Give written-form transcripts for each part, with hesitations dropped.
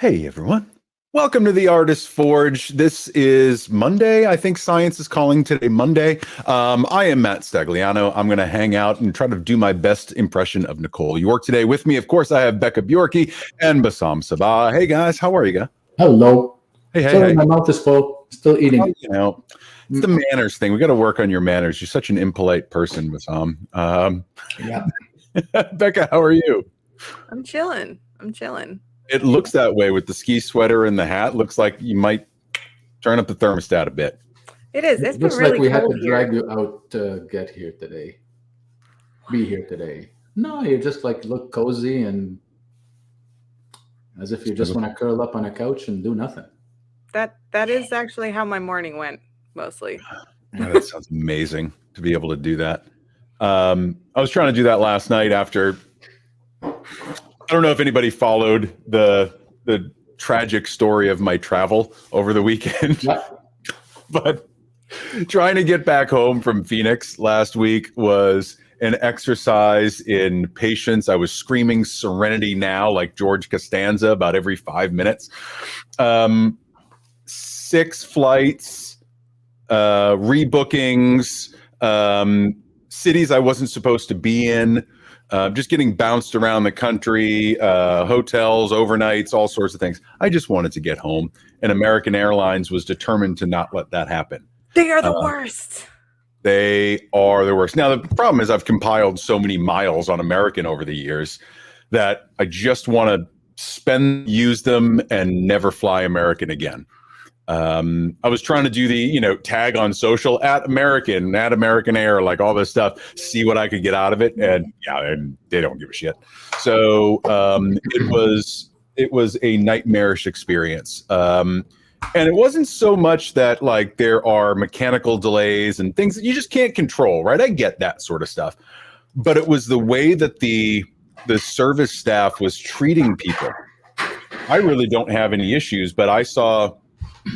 Hey everyone. Welcome to the Artist Forge. This is Monday. I think science is calling today Monday. I am Matt Stagliano. I'm going to hang out and try to do my best impression of Nicole York today. With me, of course, I have Becca Bjorky and Bassam Sabah. Hey guys, how are you guys? Hello. Hey. Sorry, my mouth is full. Still eating. Well, it's the manners thing. We got to work on your manners. You're such an impolite person, Bassam. Yeah. Becca, how are you? I'm chilling. It looks that way with the ski sweater and the hat. Looks like you might turn up the thermostat a bit. It is. It's been Looks really like we had cold to here. drag you out to get here today. Be here today. No, you just like look cozy and as if you just want to curl up on a couch and do nothing. That is actually how my morning went, mostly. Yeah, that sounds amazing to be able to do that. I was trying to do that last night after. I don't know if anybody followed the tragic story of my travel over the weekend, but trying to get back home from Phoenix last week was an exercise in patience. I was screaming "Serenity now" like George Costanza about every 5 minutes. 6 flights, rebookings, cities I wasn't supposed to be in. Just getting bounced around the country, hotels, overnights, all sorts of things. I just wanted to get home, and American Airlines was determined to not let that happen. They are the worst. They are the worst. Now, the problem is I've compiled so many miles on American over the years that I just want to use them, and never fly American again. I was trying to do the, tag on social at American Air, like all this stuff, see what I could get out of it. And they don't give a shit. So it was a nightmarish experience. And it wasn't so much that like there are mechanical delays and things that you just can't control, right? I get that sort of stuff. But it was the way that the service staff was treating people. I really don't have any issues, but I saw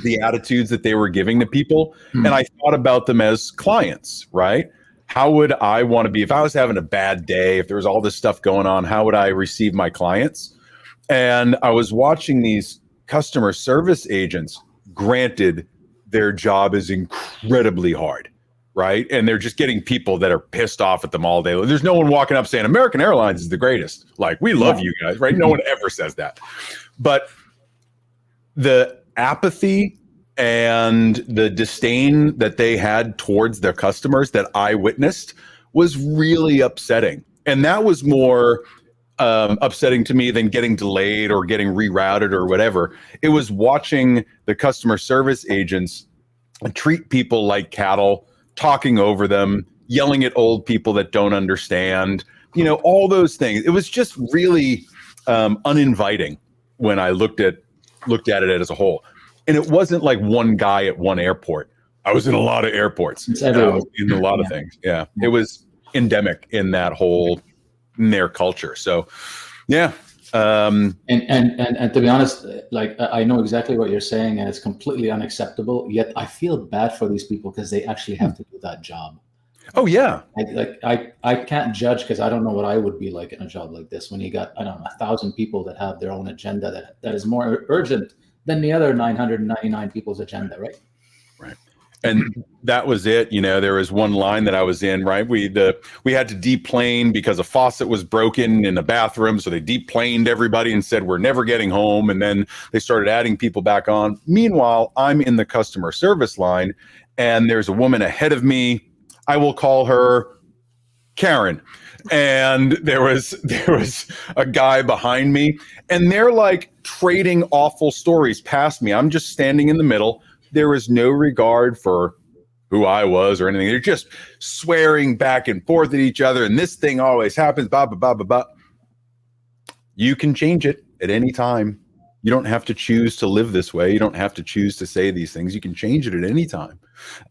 the attitudes that they were giving to people. And I thought about them as clients, right? How would I want to be if I was having a bad day, if there was all this stuff going on, how would I receive my clients? And I was watching these customer service agents. Granted, their job is incredibly hard, right? And they're just getting people that are pissed off at them all day. There's no one walking up saying American Airlines is the greatest. Like, we love you guys, right? No one ever says that. But the apathy and the disdain that they had towards their customers that I witnessed was really upsetting. And that was more upsetting to me than getting delayed or getting rerouted or whatever. It was watching the customer service agents treat people like cattle, talking over them, yelling at old people that don't understand, all those things. It was just really uninviting when I looked at it as a whole. And it wasn't like one guy at one airport. I was in a lot of airports. It's everywhere. In a lot of things. Yeah. It was endemic in their culture. So, yeah. And to be honest, like I know exactly what you're saying, and it's completely unacceptable. Yet I feel bad for these people because they actually have to do that job. Oh yeah. I can't judge because I don't know what I would be like in a job like this when you got 1,000 people that have their own agenda that is more urgent than the other 999 people's agenda, right? Right. And that was it. There was one line that I was in, right? We had to deplane because a faucet was broken in the bathroom. So they deplaned everybody and said, we're never getting home. And then they started adding people back on. Meanwhile, I'm in the customer service line and there's a woman ahead of me. I will call her Karen. And there was a guy behind me, and they're like trading awful stories past me. I'm just standing in the middle. There was no regard for who I was or anything. They're just swearing back and forth at each other. And this thing always happens, blah, blah, blah, blah, blah. You can change it at any time. You don't have to choose to live this way. You don't have to choose to say these things. You can change it at any time.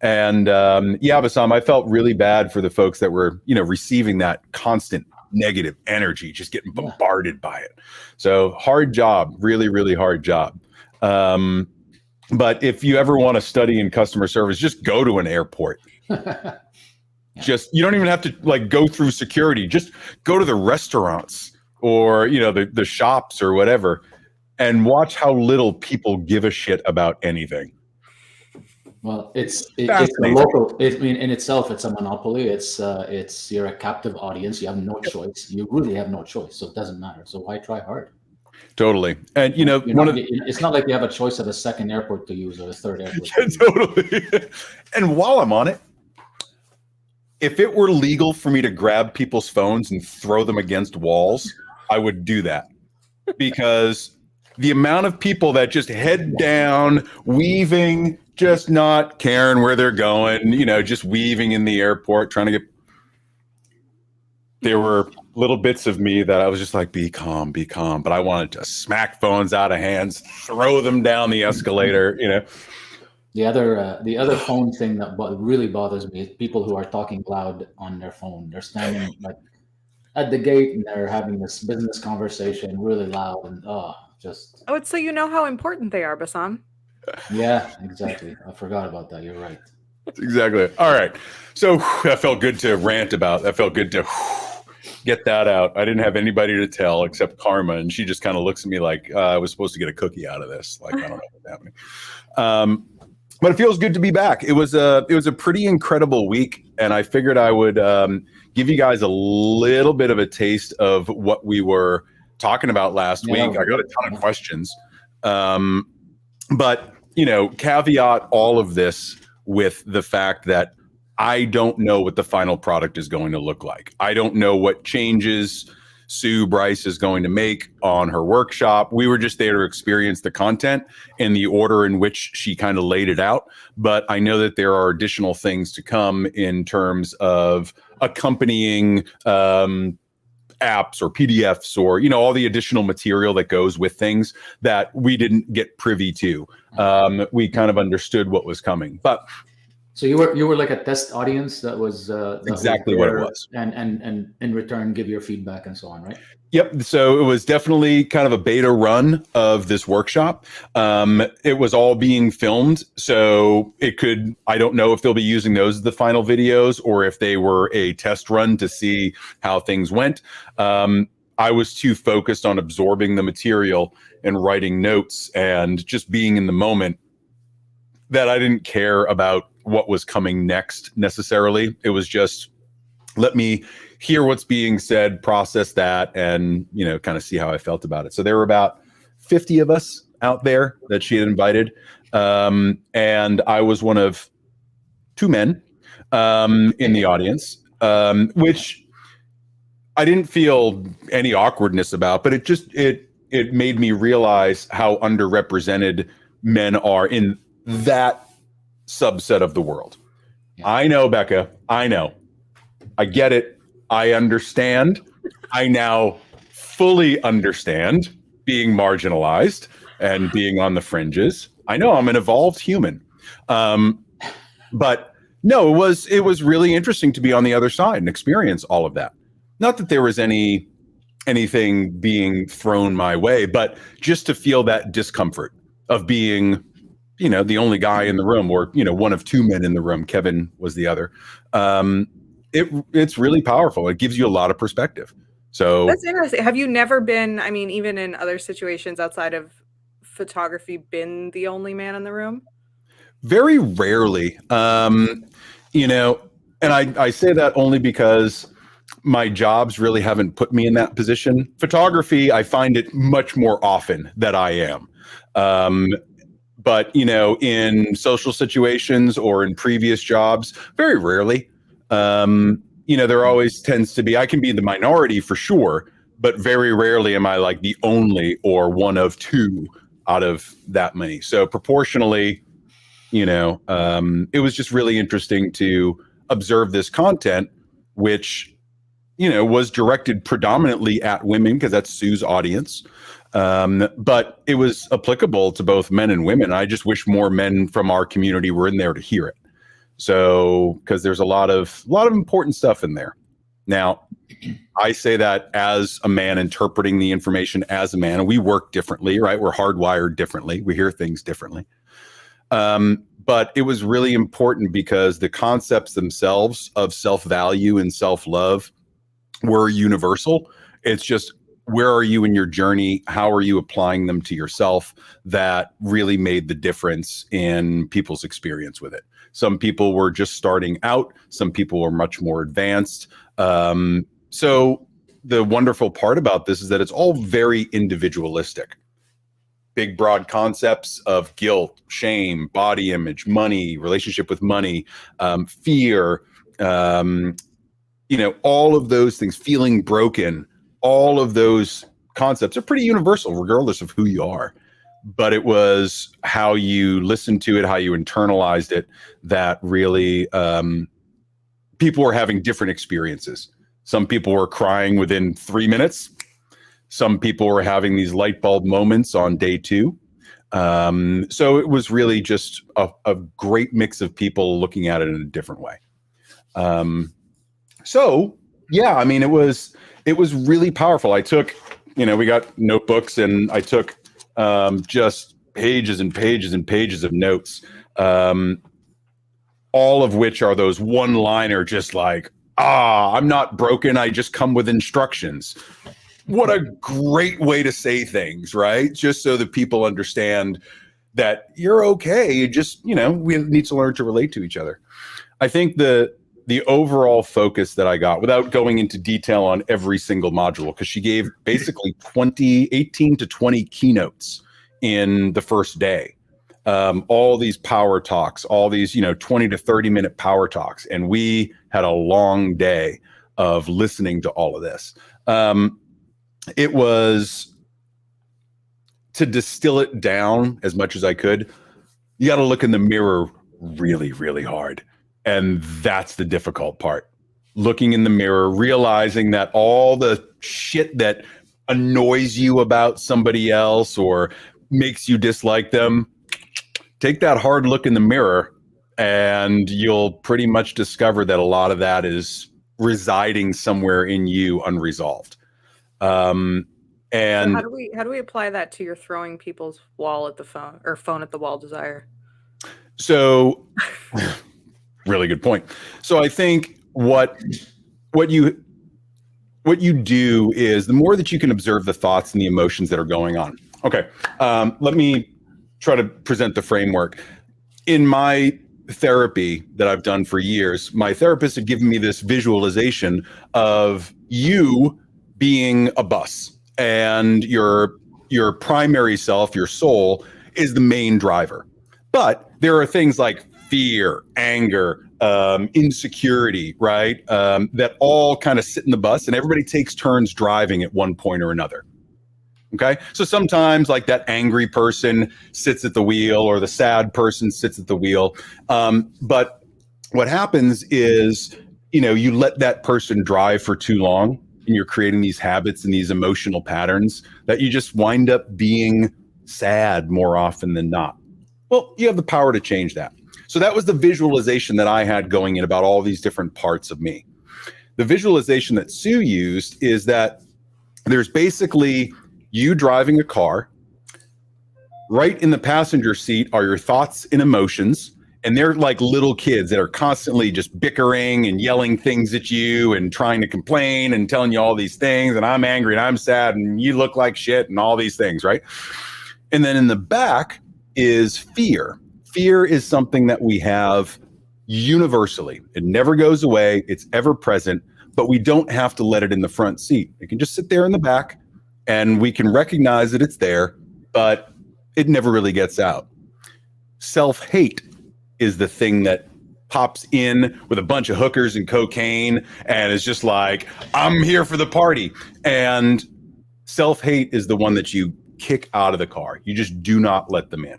And Bassam, I felt really bad for the folks that were, receiving that constant negative energy, just getting bombarded by it. So hard job, really, really hard job. But if you ever want to study in customer service, just go to an airport. Just, you don't even have to like go through security. Just go to the restaurants or, the shops or whatever. and watch how little people give a shit about anything. Well, it's a Fascinating. local. I mean, in itself, it's a monopoly. It's you're a captive audience. You have no choice. You really have no choice. So it doesn't matter. So why try hard? Totally. And you know, It's not like you have a choice of a second airport to use or a third airport. Yeah, totally. And while I'm on it, if it were legal for me to grab people's phones and throw them against walls, I would do that, because the amount of people that just head down, weaving, just not caring where they're going, you know, just weaving in the airport, trying to get. There were little bits of me that I was just like, be calm, but I wanted to smack phones out of hands, throw them down the escalator, you know. The other phone thing that really bothers me is people who are talking loud on their phone. They're standing like at the gate and they're having this business conversation really loud, and just. Oh, it's so you know how important they are, Bassam. Yeah, exactly. I forgot about that. You're right. Exactly. All right. So that felt good to rant about. That felt good to get that out. I didn't have anybody to tell except Karma, and she just kind of looks at me like I was supposed to get a cookie out of this. Like, I don't know what's happening. But it feels good to be back. It was a pretty incredible week, and I figured I would give you guys a little bit of a taste of what we were talking about last week. I got a ton of questions, but you know, caveat all of this with the fact that I don't know what the final product is going to look like. I don't know what changes Sue Bryce is going to make on her workshop. We were just there to experience the content in the order in which she kind of laid it out. But I know that there are additional things to come in terms of accompanying apps or PDFs or, you know, all the additional material that goes with things that we didn't get privy to. We kind of understood what was coming, but so you were like a test audience that was exactly what it was, and in return give your feedback and so on, right? Yep. So it was definitely kind of a beta run of this workshop. It was all being filmed, so I don't know if they'll be using those as the final videos or if they were a test run to see how things went. I was too focused on absorbing the material and writing notes and just being in the moment that I didn't care about what was coming next necessarily. It was just, let me hear what's being said, process that, and, you know, kind of see how I felt about it. So there were about 50 of us out there that she had invited. And I was one of two men in the audience, which I didn't feel any awkwardness about, but it made me realize how underrepresented men are in that subset of the world. Yeah. I know, Becca. I know. I get it. I understand. I now fully understand being marginalized and being on the fringes. I know I'm an evolved human. But no, it was really interesting to be on the other side and experience all of that. Not that there was anything being thrown my way, but just to feel that discomfort of being, you know, the only guy in the room, or, you know, one of two men in the room. Kevin was the other. It's really powerful. It gives you a lot of perspective. So that's interesting. Have you never been, I mean, even in other situations outside of photography, been the only man in the room? Very rarely. You know, and I say that only because my jobs really haven't put me in that position. Photography, I find it much more often that I am. But, you know, in social situations or in previous jobs, very rarely. You know, there always tends to be, I can be in the minority for sure, but very rarely am I like the only or one of two out of that many. So proportionally, you know, it was just really interesting to observe this content, which, you know, was directed predominantly at women because that's Sue's audience. But it was applicable to both men and women. I just wish more men from our community were in there to hear it. So, because there's a lot of important stuff in there. Now, I say that as a man interpreting the information as a man, and we work differently, right? We're hardwired differently. We hear things differently. But it was really important because the concepts themselves of self-value and self-love were universal. It's just where are you in your journey? How are you applying them to yourself? That really made the difference in people's experience with it. Some people were just starting out. Some people were much more advanced. So the wonderful part about this is that it's all very individualistic. Big, broad concepts of guilt, shame, body image, money, relationship with money, fear, all of those things, feeling broken, all of those concepts are pretty universal, regardless of who you are. But it was how you listened to it, how you internalized it, that really people were having different experiences. Some people were crying within 3 minutes. Some people were having these light bulb moments on day 2. So it was really just a great mix of people looking at it in a different way. It was really powerful. I took, we got notebooks, and I took just pages and pages and pages of notes, all of which are those one-liner, just like, I'm not broken, I just come with instructions. What a great way to say things, right? Just so that people understand that you're okay. You just, we need to learn to relate to each other. I think the overall focus that I got, without going into detail on every single module, because she gave basically 18 to 20 keynotes in the first day. All these power talks, all these, 20 to 30 minute power talks. And we had a long day of listening to all of this. It was, to distill it down as much as I could, you got to look in the mirror really, really hard. And that's the difficult part. Looking in the mirror, realizing that all the shit that annoys you about somebody else or makes you dislike them, take that hard look in the mirror, and you'll pretty much discover that a lot of that is residing somewhere in you unresolved. And so how do we apply that to your throwing people's wall at the phone, or phone at the wall desire? So really good point. So I think what you do is, the more that you can observe the thoughts and the emotions that are going on. Okay. Let me try to present the framework. In my therapy that I've done for years, my therapist had given me this visualization of you being a bus, and your primary self, your soul, is the main driver. But there are things like fear, anger, insecurity, right? That all kind of sit in the bus, and everybody takes turns driving at one point or another. Okay. So sometimes, like, that angry person sits at the wheel, or the sad person sits at the wheel. But what happens is, you let that person drive for too long, and you're creating these habits and these emotional patterns that you just wind up being sad more often than not. Well, you have the power to change that. So that was the visualization that I had going in about all these different parts of me. The visualization that Sue used is that there's basically you driving a car. Right in the passenger seat are your thoughts and emotions. And they're like little kids that are constantly just bickering and yelling things at you and trying to complain and telling you all these things. And I'm angry and I'm sad and you look like shit and all these things, right? And then in the back is fear. Fear is something that we have universally. It never goes away. It's ever present, but we don't have to let it in the front seat. It can just sit there in the back, and we can recognize that it's there, but it never really gets out. Self-hate is the thing that pops in with a bunch of hookers and cocaine and is just like, I'm here for the party. And self-hate is the one that you kick out of the car. You just do not let them in.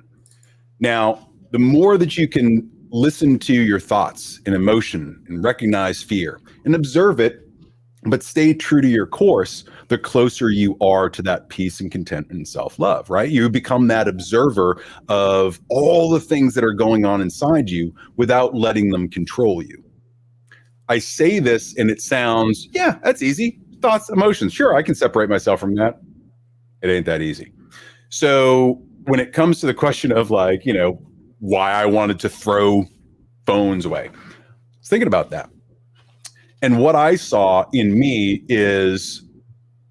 Now, the more that you can listen to your thoughts and emotion and recognize fear and observe it, but stay true to your course, the closer you are to that peace and content and self-love, right? You become that observer of all the things that are going on inside you without letting them control you. I say this and it sounds, yeah, that's easy. Thoughts, emotions. Sure, I can separate myself from that. It ain't that easy. So when it comes to the question of, like, why I wanted to throw phones away, I was thinking about that. And what I saw in me is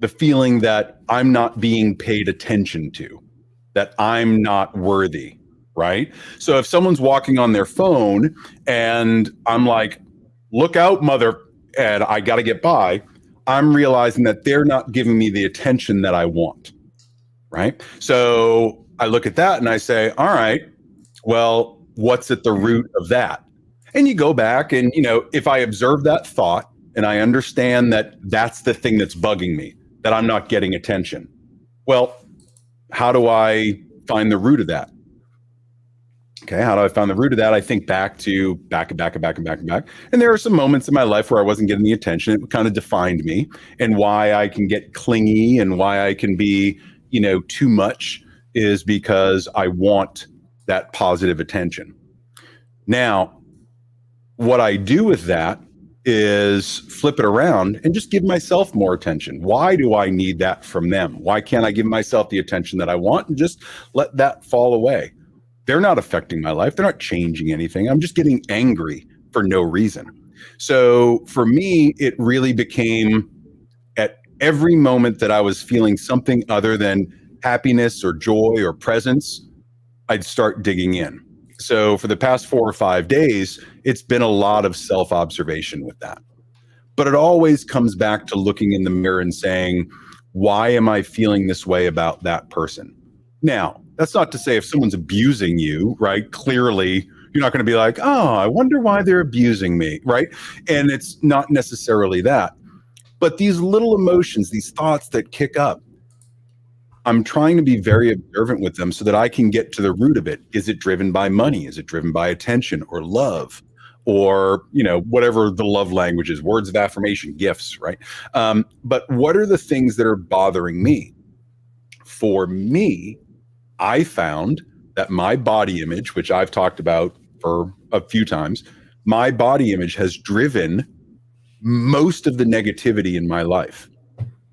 the feeling that I'm not being paid attention to, that I'm not worthy, right? So if someone's walking on their phone and I'm like, look out, mother, and I got to get by, I'm realizing that they're not giving me the attention that I want, right? So I look at that and I say, all right, well, what's at the root of that? And you go back and, if I observe that thought and I understand that that's the thing that's bugging me, that I'm not getting attention. Well, how do I find the root of that? Okay, how do I find the root of that? I think back. And there are some moments in my life where I wasn't getting the attention. It kind of defined me, and why I can get clingy and why I can be, too much is because I want that positive attention. Now, what I do with that is flip it around and just give myself more attention. Why do I need that from them? Why can't I give myself the attention that I want and just let that fall away? They're not affecting my life. They're not changing anything. I'm just getting angry for no reason. So for me, it really became at every moment that I was feeling something other than happiness or joy or presence, I'd start digging in. So for the past 4 or 5 days, it's been a lot of self-observation with that. But it always comes back to looking in the mirror and saying, why am I feeling this way about that person? Now, that's not to say if someone's abusing you, right? Clearly, you're not going to be like, oh, I wonder why they're abusing me, right? And it's not necessarily that. But these little emotions, these thoughts that kick up, I'm trying to be very observant with them so that I can get to the root of it. Is it driven by money? Is it driven by attention or love? Or, whatever the love language is, words of affirmation, gifts, right? But what are the things that are bothering me? For me, I found that my body image, which I've talked about for a few times, my body image has driven most of the negativity in my life.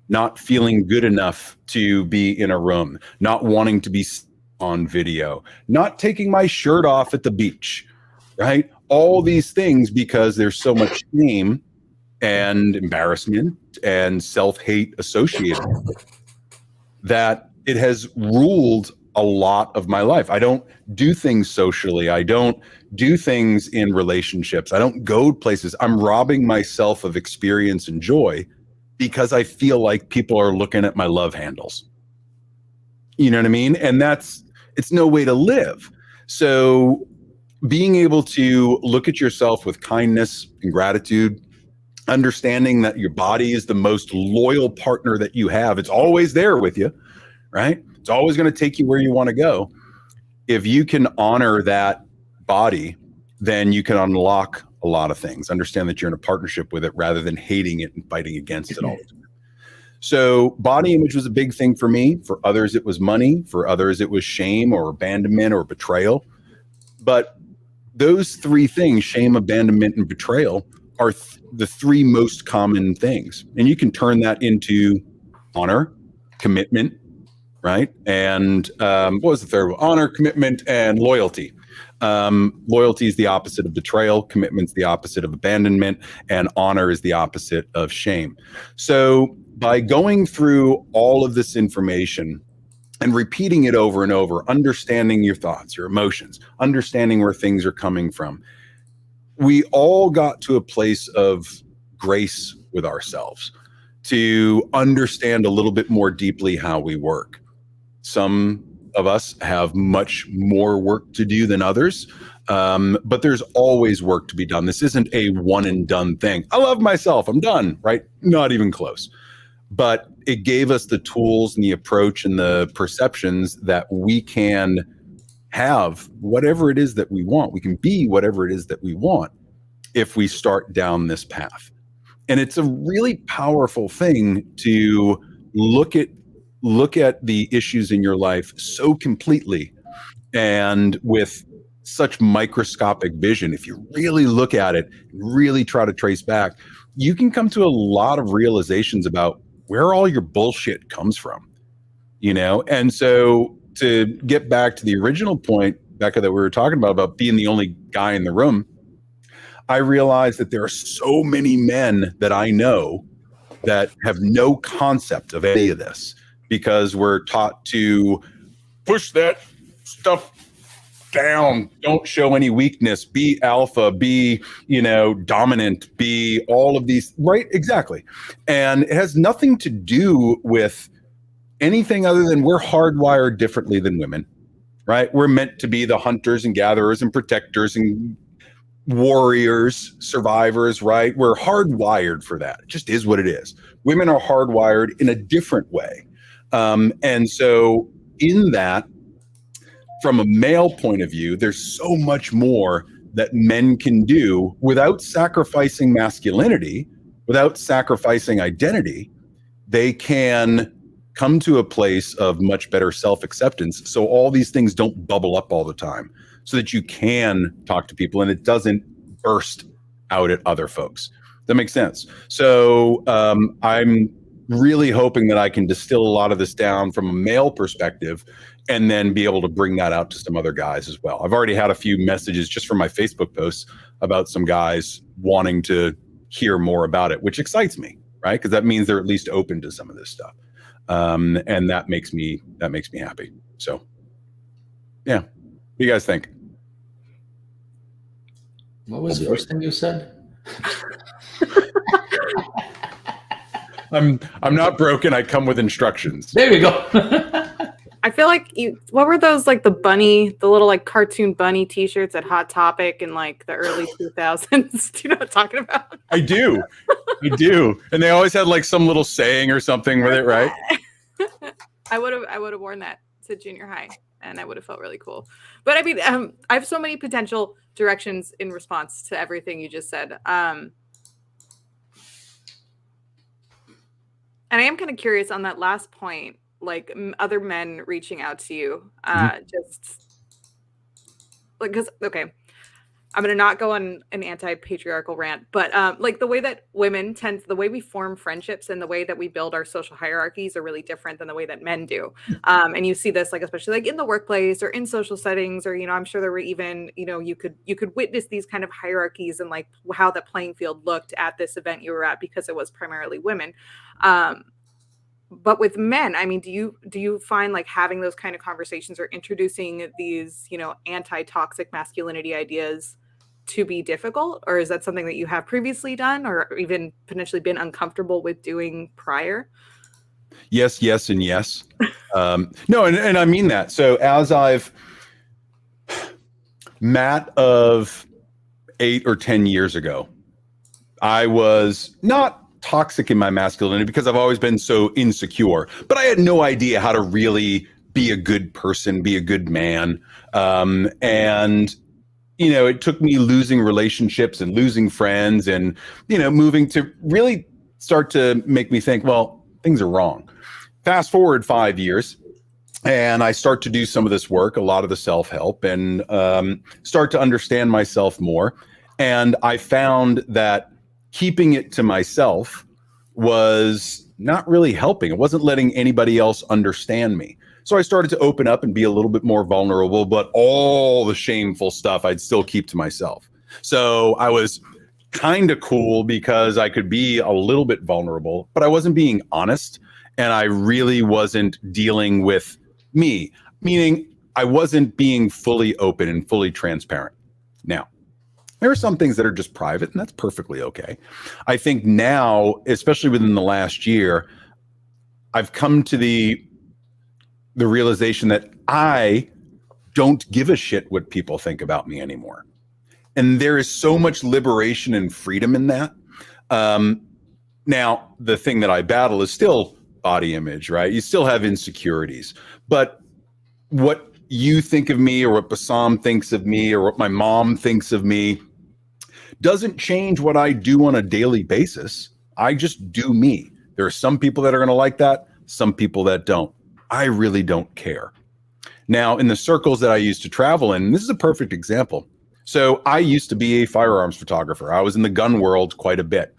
Not feeling good enough to be in a room, not wanting to be on video, not taking my shirt off at the beach, right? All these things because there's so much shame and embarrassment and self-hate associated with it, that it has ruled a lot of my life. I don't do things socially. I don't do things in relationships. I don't go places. I'm robbing myself of experience and joy because I feel like people are looking at my love handles. You know what I mean? And it's no way to live. So being able to look at yourself with kindness and gratitude, understanding that your body is the most loyal partner that you have. It's always there with you, right? It's always going to take you where you want to go. If you can honor that body, then you can unlock a lot of things. Understand that you're in a partnership with it rather than hating it and fighting against it all the time. So body image was a big thing for me. For others, it was money. For others, it was shame or abandonment or betrayal. But those 3 things, shame, abandonment, and betrayal, are the 3 most common things. And you can turn that into honor, commitment, right? And what was the third one? Honor, commitment, and loyalty. Loyalty is the opposite of betrayal. Commitment's the opposite of abandonment, and honor is the opposite of shame. So by going through all of this information and repeating it over and over, understanding your thoughts, your emotions, understanding where things are coming from, we all got to a place of grace with ourselves to understand a little bit more deeply how we work. Some of us have much more work to do than others, but there's always work to be done. This isn't a one and done thing. I love myself, I'm done, right? Not even close. But it gave us the tools and the approach and the perceptions that we can have whatever it is that we want. We can be whatever it is that we want if we start down this path. And it's a really powerful thing to look at the issues in your life so completely and with such microscopic vision. If you really look at it, really try to trace back, you can come to a lot of realizations about where all your bullshit comes from, And so to get back to the original point, Becca, that we were talking about being the only guy in the room, I realized that there are so many men that I know that have no concept of any of this because we're taught to push that stuff down, don't show any weakness, be alpha, be, dominant, be all of these, right? Exactly. And it has nothing to do with anything other than we're hardwired differently than women, right? We're meant to be the hunters and gatherers and protectors and warriors, survivors, right? We're hardwired for that. It just is what it is. Women are hardwired in a different way. And so in that, from a male point of view, there's so much more that men can do without sacrificing masculinity, without sacrificing identity. They can come to a place of much better self-acceptance. So all these things don't bubble up all the time so that you can talk to people and it doesn't burst out at other folks. That makes sense. So I'm really hoping that I can distill a lot of this down from a male perspective and then be able to bring that out to some other guys as well. I've already had a few messages just from my Facebook posts about some guys wanting to hear more about it, which excites me, right? Because that means they're at least open to some of this stuff. And that makes me happy. So yeah. What do you guys think? What was the first thing you said? I'm not broken. I come with instructions. There we go. I feel like what were those, like the little like cartoon bunny t-shirts at Hot Topic in like the early 2000s? Do you know what I'm talking about? I do. And they always had like some little saying or something with it, right? I would have worn that to junior high and I would have felt really cool. But I mean, I have so many potential directions in response to everything you just said. And I am kind of curious on that last point, like other men reaching out to you, just like, because, okay, I'm going to not go on an anti-patriarchal rant, but like the way that the way we form friendships and the way that we build our social hierarchies are really different than the way that men do. And you see this, like, especially like in the workplace or in social settings, or, I'm sure there were even, you could witness these kind of hierarchies and like how the playing field looked at this event you were at because it was primarily women. But with men, I mean, do you find like having those kind of conversations or introducing these, anti-toxic masculinity ideas to be difficult? Or is that something that you have previously done or even potentially been uncomfortable with doing prior? Yes, and yes. No, and I mean that. So as Matt of 8 or 10 years ago, I was not toxic in my masculinity because I've always been so insecure, but I had no idea how to really be a good person, be a good man. And, it took me losing relationships and losing friends and, moving to really start to make me think, well, things are wrong. Fast forward 5 years and I start to do some of this work, a lot of the self-help, and start to understand myself more. And I found that keeping it to myself was not really helping. It wasn't letting anybody else understand me. So I started to open up and be a little bit more vulnerable, but all the shameful stuff I'd still keep to myself. So I was kind of cool because I could be a little bit vulnerable, but I wasn't being honest. And I really wasn't dealing with me, meaning I wasn't being fully open and fully transparent. Now, there are some things that are just private, and that's perfectly okay. I think now, especially within the last year, I've come to the realization that I don't give a shit what people think about me anymore. And there is so much liberation and freedom in that. Now, the thing that I battle is still body image, right? You still have insecurities. But what you think of me or what Bassam thinks of me or what my mom thinks of me doesn't change what I do on a daily basis. I just do me. There are some people that are going to like that, some people that don't. I really don't care. Now, in the circles that I used to travel in, this is a perfect example. So I used to be a firearms photographer. I was in the gun world quite a bit.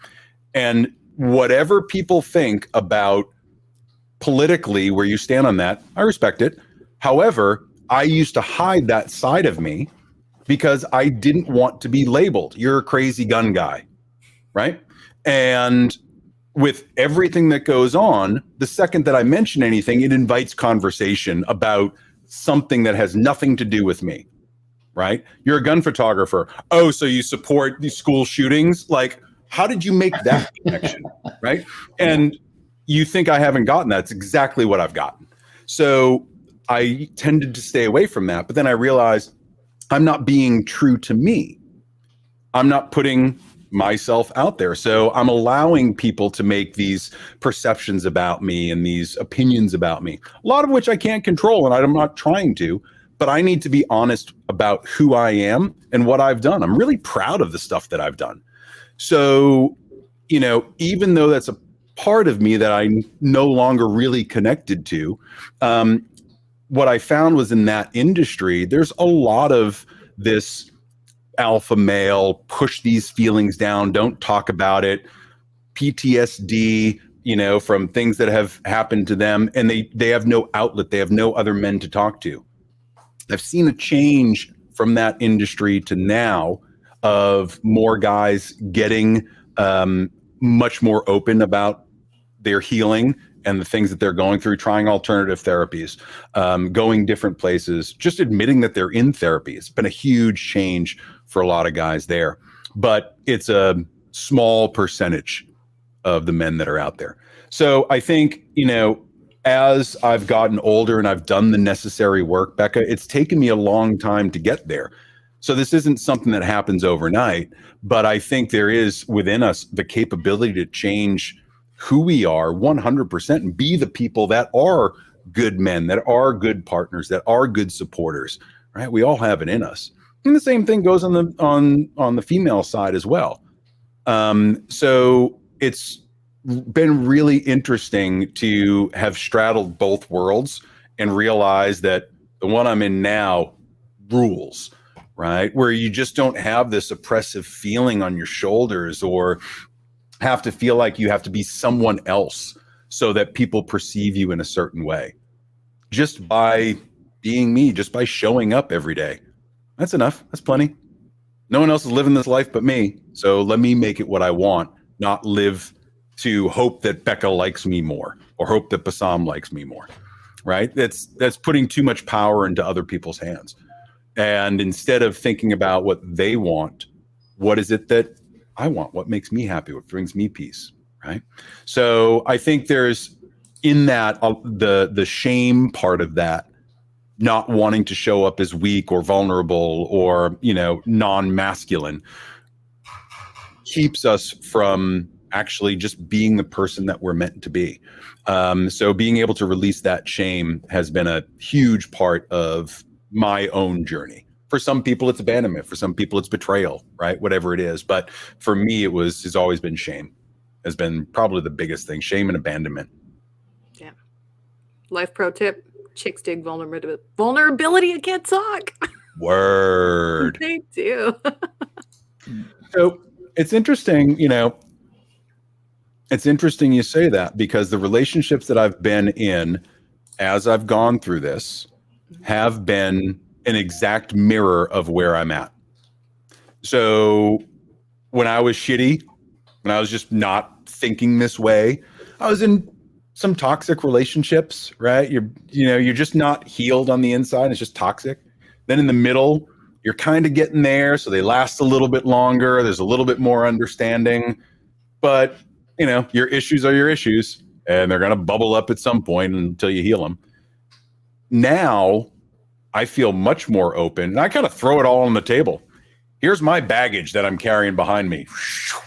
And whatever people think about politically where you stand on that, I respect it. However, I used to hide that side of me because I didn't want to be labeled, you're a crazy gun guy, right? And with everything that goes on, the second that I mention anything, it invites conversation about something that has nothing to do with me, right? You're a gun photographer. Oh, so you support these school shootings? Like, how did you make that connection, right? And you think I haven't gotten that. It's exactly what I've gotten. So I tended to stay away from that. But then I realized I'm not being true to me. I'm not putting myself out there. So I'm allowing people to make these perceptions about me and these opinions about me, a lot of which I can't control, and I'm not trying to, but I need to be honest about who I am and what I've done. I'm really proud of the stuff that I've done. So, you know, even though that's a part of me that I'm no longer really connected to, what I found was in that industry, there's a lot of this alpha male, push these feelings down, don't talk about it, PTSD, you know, from things that have happened to them, and they have no outlet. They have no other men to talk to. I've seen a change from that industry to now of more guys getting much more open about their healing and the things that they're going through, trying alternative therapies, going different places, just admitting that they're in therapy. It's been a huge change for a lot of guys there, but it's a small percentage of the men that are out there. So I think, you know, as I've gotten older and I've done the necessary work, Becca, it's taken me a long time to get there. So this isn't something that happens overnight, but I think there is within us the capability to change who we are 100% and be the people that are good men, that are good partners, that are good supporters, right? We all have it in us. And the same thing goes on the female side as well. So it's been really interesting to have straddled both worlds and realize that the one I'm in now rules, right? Where you just don't have this oppressive feeling on your shoulders or have to feel like you have to be someone else so that people perceive you in a certain way. Just by being me, just by showing up every day. That's enough. That's plenty. No one else is living this life but me. So let me make it what I want, not live to hope that Becca likes me more or hope that Bassam likes me more, right? That's putting too much power into other people's hands. And instead of thinking about what they want, what is it that I want? What makes me happy? What brings me peace, right? So I think there's in that the shame part of that, not wanting to show up as weak or vulnerable or, you know, non-masculine, keeps us from actually just being the person that we're meant to be. So being able to release that shame has been a huge part of my own journey. For some people, it's abandonment. For some people, it's betrayal, right? Whatever it is. But for me, has always been shame. Has been probably the biggest thing, shame and abandonment. Yeah. Life pro tip, chicks dig vulnerability. Vulnerability, I can't talk. Word. They do. So it's interesting, you know, it's interesting you say that because the relationships that I've been in as I've gone through this have been an exact mirror of where I'm at. So when I was shitty, when I was just not thinking this way, I was in some toxic relationships, right? You're just not healed on the inside. It's just toxic. Then in the middle, you're kind of getting there. So they last a little bit longer. There's a little bit more understanding, but you know, your issues are your issues and they're going to bubble up at some point until you heal them. Now I feel much more open and I kind of throw it all on the table. Here's my baggage that I'm carrying behind me.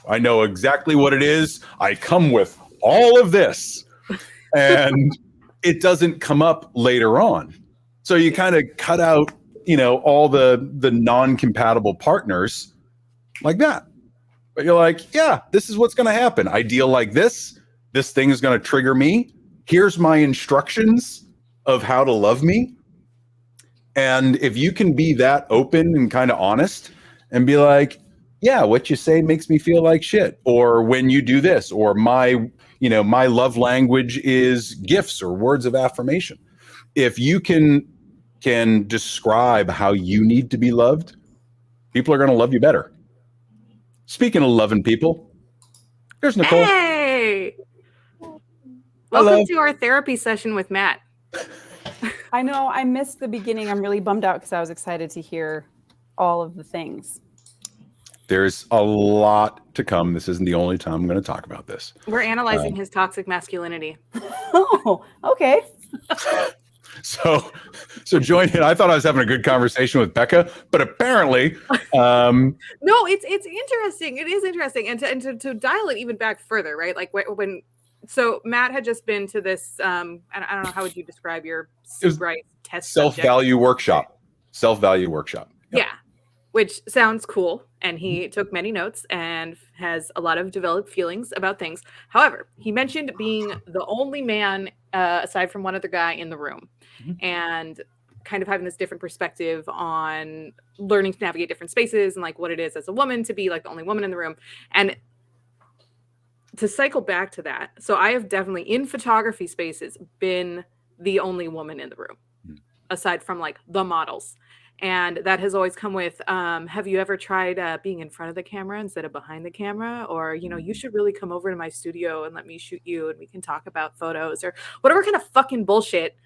I know exactly what it is. I come with all of this and it doesn't come up later on. So you kind of cut out, you know, all the non-compatible partners like that. But you're like, yeah, this is what's going to happen. I deal like this. This thing is going to trigger me. Here's my instructions of how to love me. And if you can be that open and kind of honest and be like, yeah, what you say makes me feel like shit. Or when you do this, or my love language is gifts or words of affirmation. If you can describe how you need to be loved, people are going to love you better. Speaking of loving people, there's Nicole. Hey, Welcome to our therapy session with Matt. I know I missed the beginning. I'm really bummed out because I was excited to hear all of the things. There's a lot to come. This isn't the only time I'm going to talk about this. We're analyzing his toxic masculinity. Oh, okay. So join in. I thought I was having a good conversation with Becca, but apparently, no, it's interesting. It is interesting, and to dial it even back further, right? Like when so Matt had just been to this. I don't know, how would you describe your Bright test self-value workshop? Self-value workshop. Yep. Yeah, which sounds cool, and he took many notes and has a lot of developed feelings about things. However, he mentioned being the only man, aside from one other guy, in the room, and kind of having this different perspective on learning to navigate different spaces and like what it is as a woman to be like the only woman in the room. And to cycle back to that, so I have definitely in photography spaces been the only woman in the room, aside from like the models. And that has always come with, have you ever tried being in front of the camera instead of behind the camera? Or, you should really come over to my studio and let me shoot you and we can talk about photos, or whatever kind of fucking bullshit,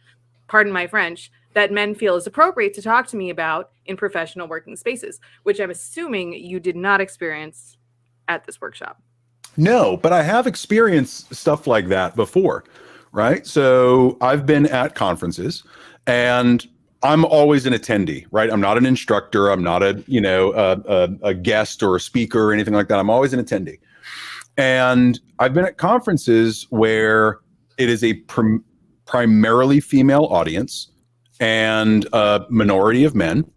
pardon my French, that men feel is appropriate to talk to me about in professional working spaces, which I'm assuming you did not experience at this workshop. No, but I have experienced stuff like that before, right? So I've been at conferences and I'm always an attendee, right? I'm not an instructor. I'm not a guest or a speaker or anything like that. I'm always an attendee. And I've been at conferences where it is a primarily female audience and a minority of men.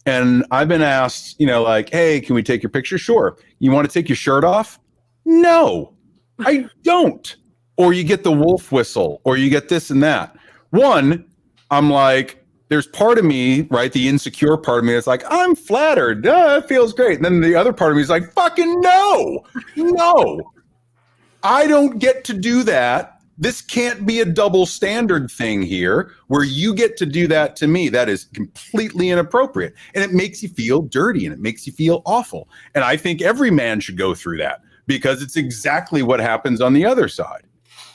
And I've been asked, like, hey, can we take your picture? Sure. You want to take your shirt off? No, I don't. Or you get the wolf whistle, or you get this and that. One, I'm like, there's part of me, right, the insecure part of me that's like, I'm flattered. It feels great. And then the other part of me is like, fucking no. I don't get to do that. This can't be a double standard thing here where you get to do that to me. That is completely inappropriate. And it makes you feel dirty and it makes you feel awful. And I think every man should go through that because it's exactly what happens on the other side,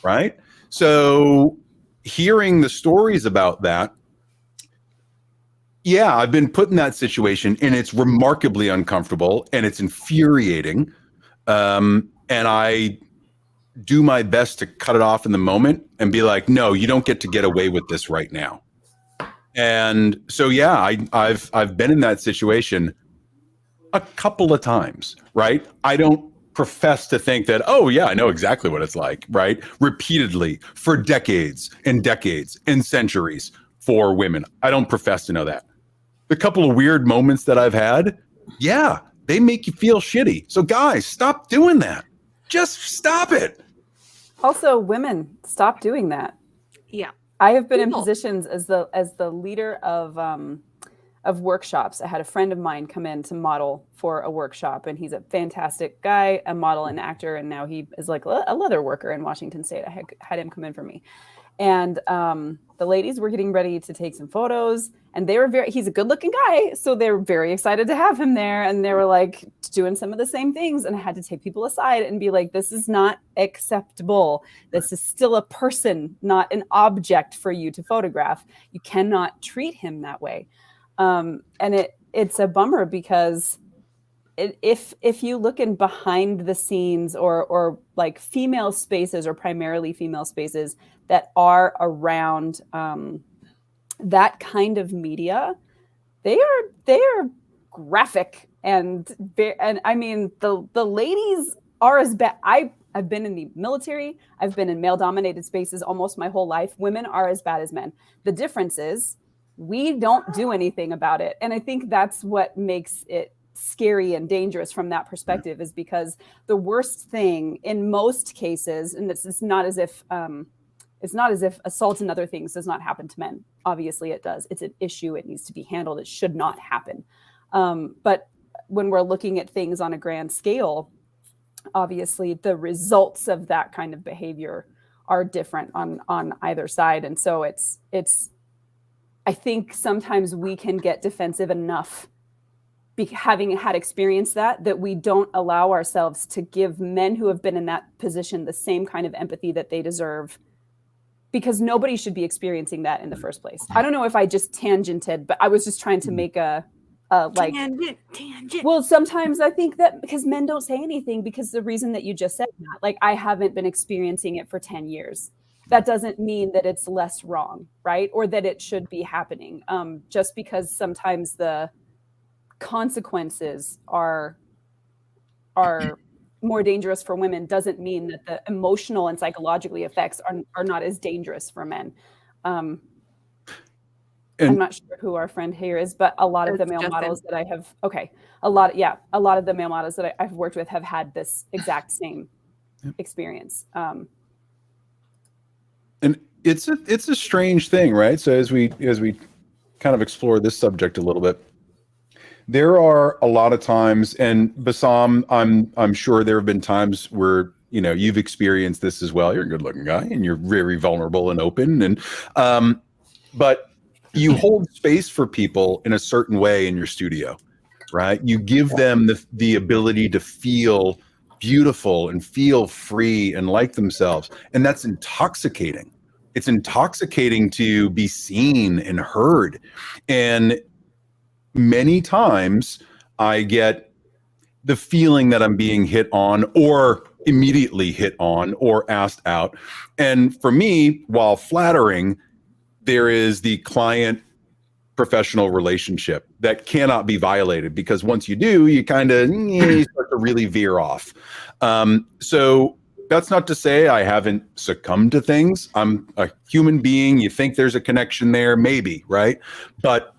right? So hearing the stories about that, yeah, I've been put in that situation and it's remarkably uncomfortable and it's infuriating. And I do my best to cut it off in the moment and be like, no, you don't get to get away with this right now. And so, yeah, I've been in that situation a couple of times, right? I don't profess to think that, oh yeah, I know exactly what it's like, right? Repeatedly for decades and centuries for women. I don't profess to know that. The couple of weird moments that I've had, yeah, they make you feel shitty. So guys, stop doing that. Just stop it. Also, women, stop doing that. Yeah. I have been in positions as the leader of workshops. I had a friend of mine come in to model for a workshop, and he's a fantastic guy, a model and actor, and now he is like a leather worker in Washington State. I had him come in for me. And the ladies were getting ready to take some photos, and he's a good looking guy. So they were very excited to have him there. And they were like doing some of the same things. And I had to take people aside and be like, this is not acceptable. This is still a person, not an object for you to photograph. You cannot treat him that way. And it's a bummer because if you look in behind the scenes or like female spaces or primarily female spaces that are around that kind of media, they are graphic and I mean the ladies are as bad. I've been in the military. I've been in male dominated spaces almost my whole life. Women are as bad as men. The difference is we don't do anything about it. And I think that's what makes it scary and dangerous from that perspective, is because the worst thing in most cases, and it's not as if assault and other things does not happen to men. Obviously it does. It's an issue. It needs to be handled. It should not happen. But when we're looking at things on a grand scale, obviously the results of that kind of behavior are different on either side. And so it's I think sometimes we can get defensive enough having had experienced that we don't allow ourselves to give men who have been in that position the same kind of empathy that they deserve because nobody should be experiencing that in the first place. I don't know if I just tangented, but I was just trying to make a like tangent. well, sometimes I think that because men don't say anything because the reason that you just said that, like I haven't been experiencing it for 10 years. That doesn't mean that it's less wrong, right? Or that it should be happening. Just because sometimes the consequences are more dangerous for women doesn't mean that the emotional and psychologically effects are not as dangerous for men. I'm not sure who our friend here is, but a lot of the male models that I have, a lot of the male models that I've worked with have had this exact same experience. And it's a strange thing, right? So as we kind of explore this subject a little bit, there are a lot of times, and Bassam, I'm sure there have been times where you've experienced this as well. You're a good-looking guy, and you're very vulnerable and open, and but you hold space for people in a certain way in your studio, right? You give them the ability to feel beautiful and feel free and like themselves. And that's intoxicating. It's intoxicating to be seen and heard. And many times I get the feeling that I'm being hit on or immediately hit on or asked out. And for me, while flattering, there is the client professional relationship that cannot be violated, because once you do, you kind of start to really veer off. So that's not to say I haven't succumbed to things. I'm a human being. You think there's a connection there, maybe, right? But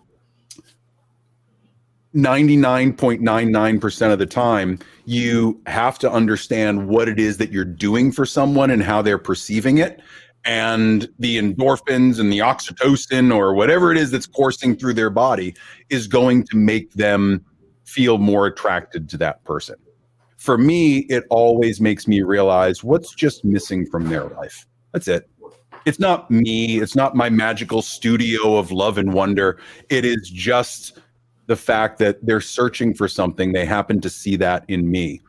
99.99% of the time, you have to understand what it is that you're doing for someone and how they're perceiving it. And the endorphins and the oxytocin or whatever it is that's coursing through their body is going to make them feel more attracted to that person. For me, it always makes me realize what's just missing from their life. That's it. It's not me. It's not my magical studio of love and wonder. It is just the fact that they're searching for something. They happen to see that in me,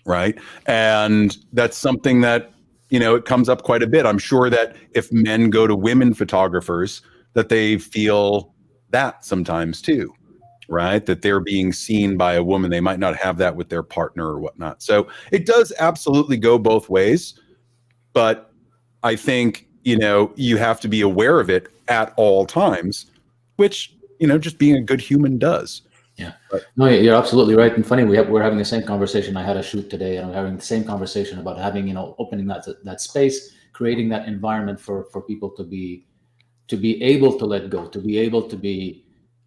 right? And that's something that it comes up quite a bit. I'm sure that if men go to women photographers, that they feel that sometimes too, right? That they're being seen by a woman. They might not have that with their partner or whatnot. So it does absolutely go both ways. But I think, you have to be aware of it at all times, which, just being a good human does. Yeah. No, you're absolutely right. And funny, we're having the same conversation. I had a shoot today, and I'm having the same conversation about having, opening that space, creating that environment for people to be able to let go, to be able to be,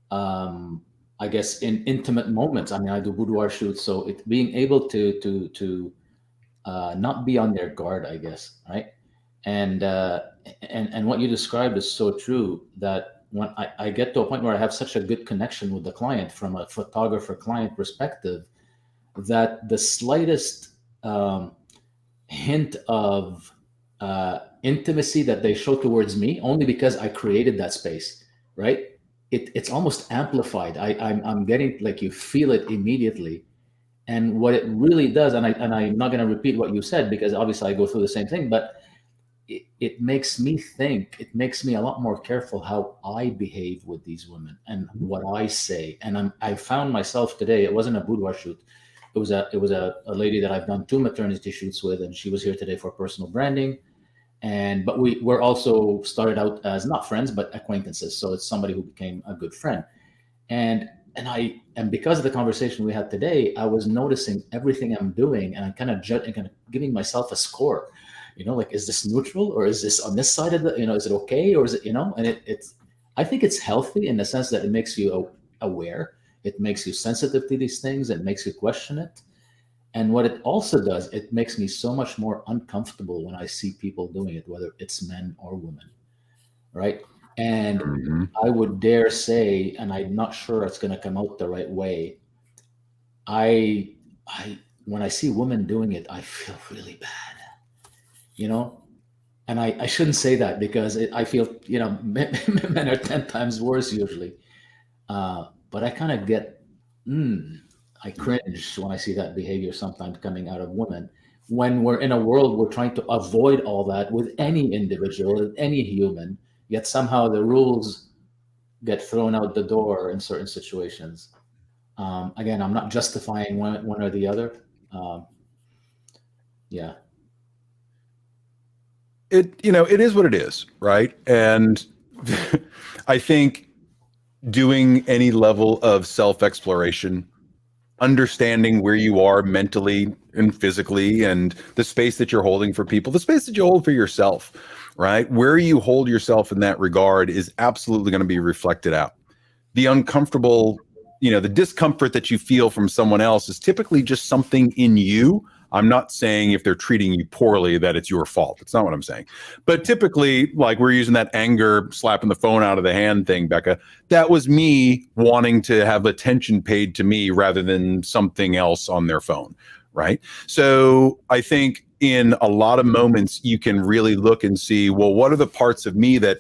I guess, in intimate moments. I mean, I do boudoir shoots, so it being able to not be on their guard, I guess, right? And what you described is so true, that when I get to a point where I have such a good connection with the client from a photographer client perspective, that the slightest hint of intimacy that they show towards me, only because I created that space, right? It's almost amplified. I'm getting, like, you feel it immediately. And what it really does, and I'm not going to repeat what you said, because obviously I go through the same thing, but it makes me think, it makes me a lot more careful how I behave with these women and what I say. And I found myself today, it wasn't a boudoir shoot. It was a lady that I've done 2 maternity shoots with, and she was here today for personal branding. But we're also started out as not friends, but acquaintances. So it's somebody who became a good friend. And because of the conversation we had today, I was noticing everything I'm doing, and I'm kind of giving myself a score. Like, is this neutral, or is this on this side of the, is it okay, or is it, and it's, I think it's healthy in the sense that it makes you aware. It makes you sensitive to these things. It makes you question it. And what it also does, it makes me so much more uncomfortable when I see people doing it, whether it's men or women, right? And I would dare say, and I'm not sure it's going to come out the right way, when I see women doing it, I feel really bad. And I shouldn't say that, because I feel, men are 10 times worse usually. But I kind of I cringe when I see that behavior sometimes coming out of women, when we're in a world we're trying to avoid all that with any individual, with any human, yet somehow the rules get thrown out the door in certain situations. Again, I'm not justifying one or the other. Yeah. It is what it is, right? And I think doing any level of self-exploration, understanding where you are mentally and physically, and the space that you're holding for people, the space that you hold for yourself, right? Where you hold yourself in that regard is absolutely going to be reflected out. The uncomfortable, the discomfort that you feel from someone else is typically just something in you. I'm not saying if they're treating you poorly that it's your fault. That's not what I'm saying. But typically, like we're using that anger, slapping the phone out of the hand thing, Becca, that was me wanting to have attention paid to me rather than something else on their phone, right? So I think in a lot of moments, you can really look and see, well, what are the parts of me that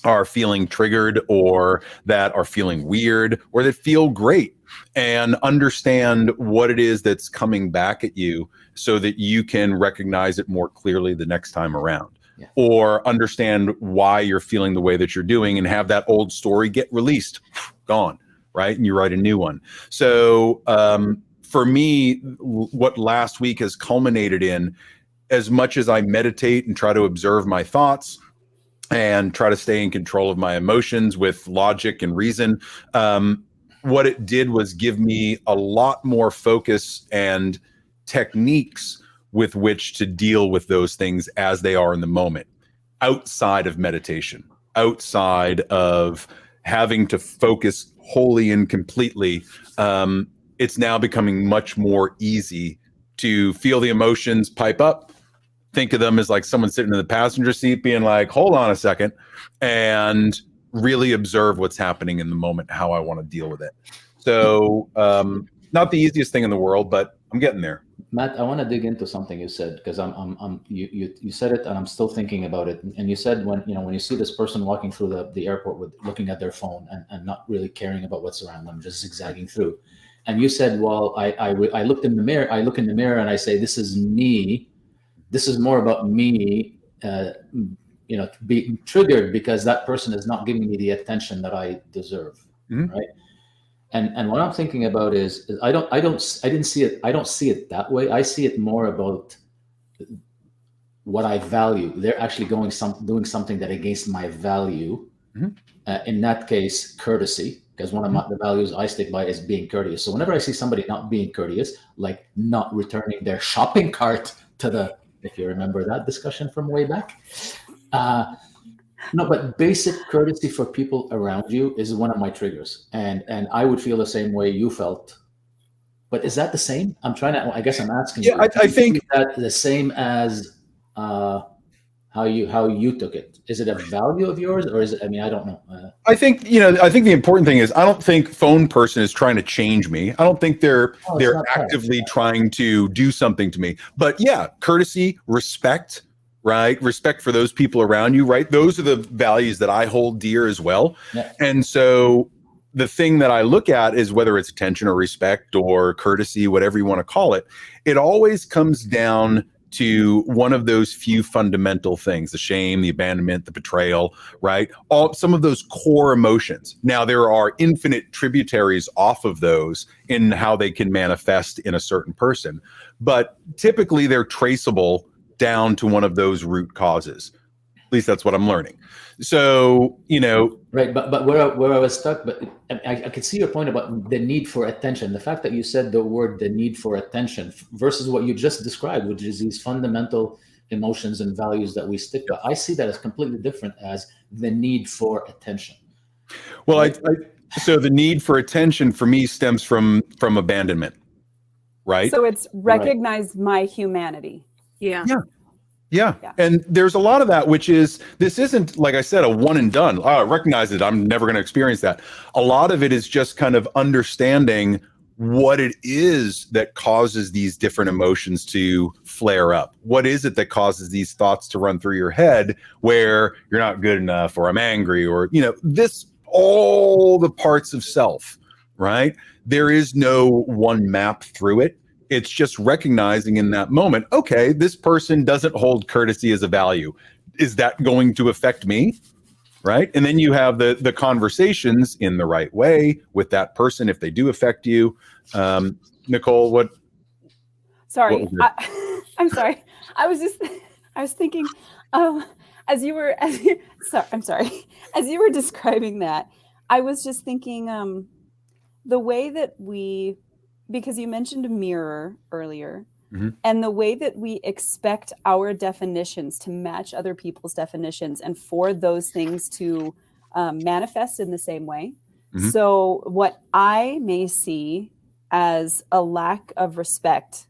are feeling triggered or that are feeling weird or that feel great, and understand what it is that's coming back at you so that you can recognize it more clearly the next time around. Yeah. Or understand why you're feeling the way that you're doing and have that old story get released, gone, right? And you write a new one. So for me, what last week has culminated in, as much as I meditate and try to observe my thoughts and try to stay in control of my emotions with logic and reason, what it did was give me a lot more focus and techniques with which to deal with those things as they are in the moment, outside of meditation, outside of having to focus wholly and completely. It's now becoming much more easy to feel the emotions pipe up, think of them as like someone sitting in the passenger seat being like, hold on a second, and really observe what's happening in the moment, how I want to deal with it. So not the easiest thing in the world, but I'm getting there. Matt, I want to dig into something you said, because you said it and I'm still thinking about it. And you said when you see this person walking through the airport with looking at their phone and not really caring about what's around them, just zigzagging through. And you said, well, I looked in the mirror, I look in the mirror and I say, this is me. This is more about me, being triggered because that person is not giving me the attention that I deserve, right? And what I'm thinking about is I don't see it that way. I see it more about what I value. They're actually doing something that against my value. In that case, courtesy, because one of the values I stick by is being courteous. So whenever I see somebody not being courteous, like not returning their shopping cart to the, if you remember that discussion from way back. No, but basic courtesy for people around you is one of my triggers. And I would feel the same way you felt. But is that the same? I guess I'm asking you. I think is that the same as how you took it. Is it a value of yours, or is it, I don't know. I think the important thing is I don't think phone person is trying to change me. I don't think they're actively trying to do something to me. But yeah, courtesy, respect, right? Respect for those people around you, right? Those are the values that I hold dear as well. Yeah. And so the thing that I look at is whether it's attention or respect or courtesy, whatever you want to call it, it always comes down to one of those few fundamental things: the shame, the abandonment, the betrayal, right? Some of those core emotions. Now, there are infinite tributaries off of those in how they can manifest in a certain person, but typically they're traceable down to one of those root causes. At least that's what I'm learning. So, right. But where I was stuck, but I could see your point about the need for attention. The fact that you said the word, the need for attention, versus what you just described, which is these fundamental emotions and values that we stick by. I see that as completely different as the need for attention. Well, right? So the need for attention for me stems from abandonment, right? So it's recognize my humanity. Yeah. Yeah. And there's a lot of that, which is, this isn't, like I said, a one and done. Oh, I recognize it, I'm never going to experience that. A lot of it is just kind of understanding what it is that causes these different emotions to flare up. What is it that causes these thoughts to run through your head where you're not good enough, or I'm angry, or, all the parts of self, right? There is no one map through it. It's just recognizing in that moment, okay, this person doesn't hold courtesy as a value. Is that going to affect me? Right. And then you have the conversations in the right way with that person if they do affect you. Nicole, what? Sorry, I'm sorry. I was thinking, as you were describing that, I was just thinking the way that because you mentioned a mirror earlier, and the way that we expect our definitions to match other people's definitions and for those things to manifest in the same way. So what I may see as a lack of respect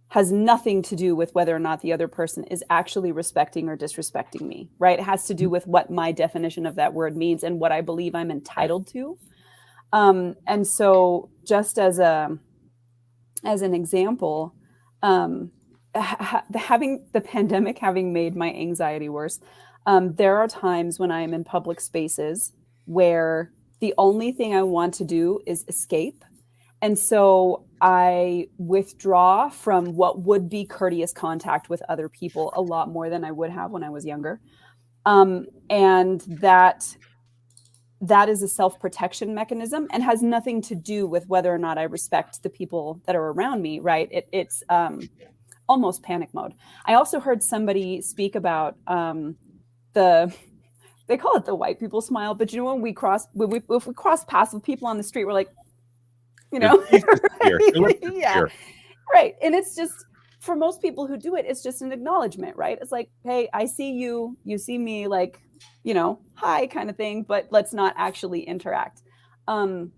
has nothing to do with whether or not the other person is actually respecting or disrespecting me, right? It has to do with what my definition of that word means and what I believe I'm entitled to. And so just as an example, having the pandemic having made my anxiety worse, there are times when I am in public spaces where the only thing I want to do is escape. And so I withdraw from what would be courteous contact with other people a lot more than I would have when I was younger. And that is a self-protection mechanism and has nothing to do with whether or not I respect the people that are around me, right? It's almost panic mode. I also heard somebody speak about they call it the white people smile, but when if we cross paths with people on the street, we're like, yeah, right. And it's just, for most people who do it, it's just an acknowledgement, right? It's like, hey, I see you, you see me, like, hi kind of thing, but let's not actually interact. And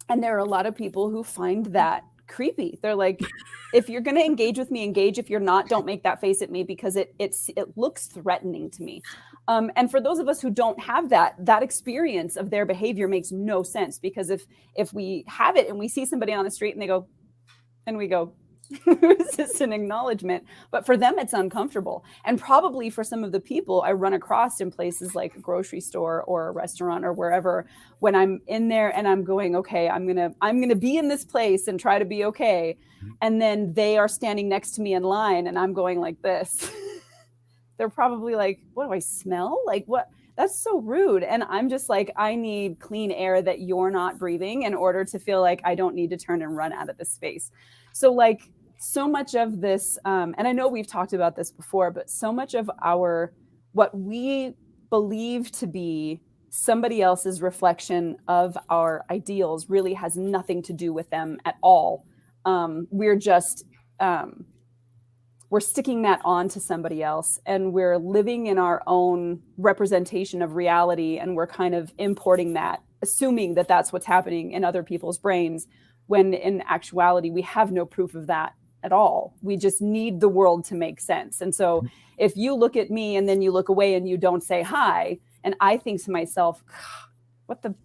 there are a lot of people who find that creepy. They're like, if you're going to engage with me, engage. If you're not, don't make that face at me because it looks threatening to me. And for those of us who don't have that experience of their behavior makes no sense, because if we have it and we see somebody on the street and we go, is this an acknowledgement? But for them, it's uncomfortable. And probably for some of the people I run across in places like a grocery store or a restaurant or wherever, when I'm in there and I'm going, okay, I'm gonna be in this place and try to be okay. And then they are standing next to me in line and I'm going like this. They're probably like, what do I smell? Like, what? That's so rude. And I'm just like, I need clean air that you're not breathing in order to feel like I don't need to turn and run out of this space. So like, so much of this, and I know we've talked about this before, but so much of what we believe to be somebody else's reflection of our ideals really has nothing to do with them at all. We're just, we're sticking that on to somebody else, and we're living in our own representation of reality, and we're kind of importing that, assuming that that's what's happening in other people's brains, when in actuality, we have no proof of that at all. We just need the world to make sense. And so if you look at me and then you look away and you don't say hi, and I think to myself, what the,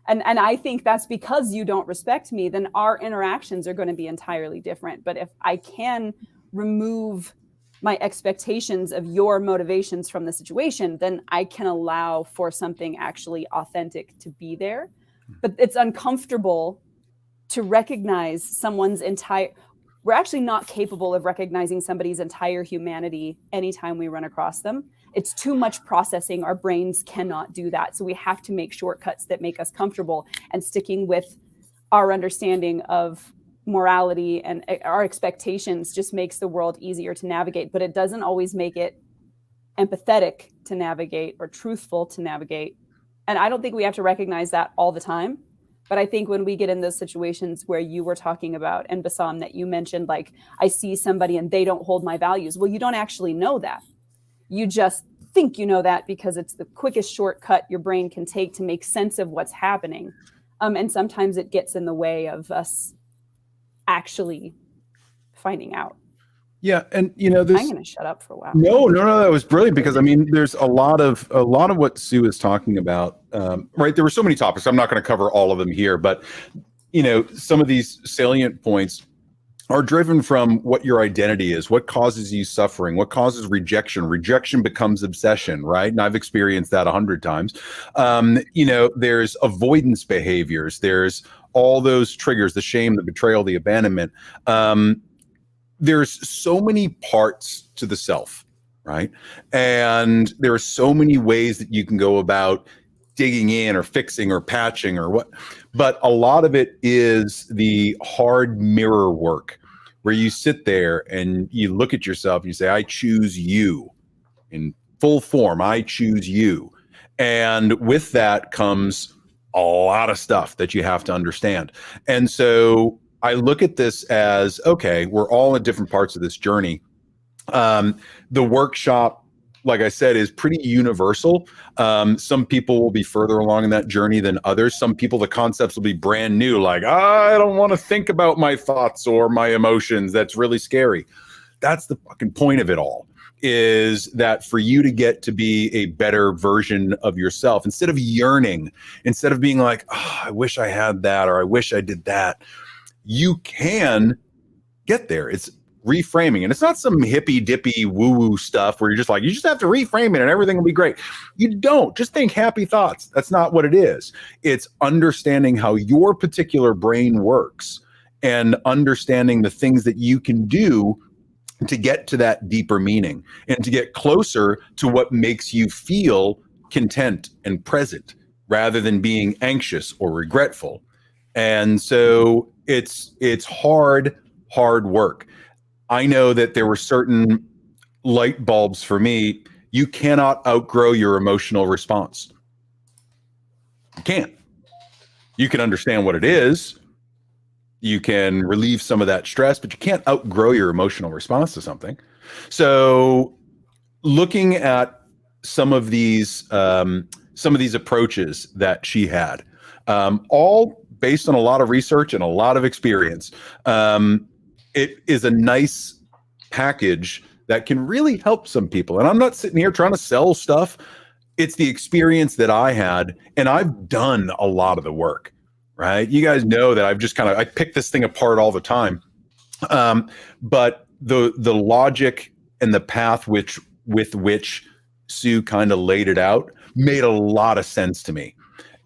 and I think that's because you don't respect me, then our interactions are going to be entirely different. But if I can remove my expectations of your motivations from the situation, then I can allow for something actually authentic to be there. But it's uncomfortable to recognize someone's we're actually not capable of recognizing somebody's entire humanity anytime we run across them. It's too much processing. Our brains cannot do that. So we have to make shortcuts that make us comfortable, and sticking with our understanding of morality and our expectations just makes the world easier to navigate, but it doesn't always make it empathetic to navigate or truthful to navigate. And I don't think we have to recognize that all the time. But I think when we get in those situations where you were talking about, and Bassam, that you mentioned, like, I see somebody and they don't hold my values. Well, you don't actually know that. You just think you know that because it's the quickest shortcut your brain can take to make sense of what's happening. And sometimes it gets in the way of us actually finding out. Yeah, and I'm going to shut up for a while. No, that was brilliant, because I mean, there's a lot of what Sue is talking about. Right, there were so many topics. I'm not going to cover all of them here, but some of these salient points are driven from what your identity is, what causes you suffering, what causes rejection. Rejection becomes obsession, right? And I've experienced that 100 times. There's avoidance behaviors. There's all those triggers, the shame, the betrayal, the abandonment, there's so many parts to the self, right? And there are so many ways that you can go about digging in or fixing or patching or what. But a lot of it is the hard mirror work where you sit there and you look at yourself and you say, I choose you in full form. I choose you. And with that comes a lot of stuff that you have to understand. And so I look at this as, okay, we're all in different parts of this journey. The workshop, like I said, is pretty universal. Some people will be further along in that journey than others. Some people, the concepts will be brand new, like, I don't want to think about my thoughts or my emotions. That's really scary. That's the fucking point of it all, is that for you to get to be a better version of yourself, instead of yearning, instead of being like, oh, I wish I had that, or I wish I did that, you can get there. It's reframing. And it's not some hippy dippy woo woo stuff where you're just like, you just have to reframe it and everything will be great. You don't. Just think happy thoughts. That's not what it is. It's understanding how your particular brain works and understanding the things that you can do to get to that deeper meaning and to get closer to what makes you feel content and present rather than being anxious or regretful. And so it's hard work. I know that there were certain light bulbs for me. You cannot outgrow your emotional response. You can't. You can understand what it is. You can relieve some of that stress, but you can't outgrow your emotional response to something. So looking at some of these approaches that she had, all based on a lot of research and a lot of experience, it is a nice package that can really help some people. And I'm not sitting here trying to sell stuff. It's the experience that I had, and I've done a lot of the work, right? You guys know that I've just I pick this thing apart all the time. But the logic and the path with which Sue kind of laid it out made a lot of sense to me.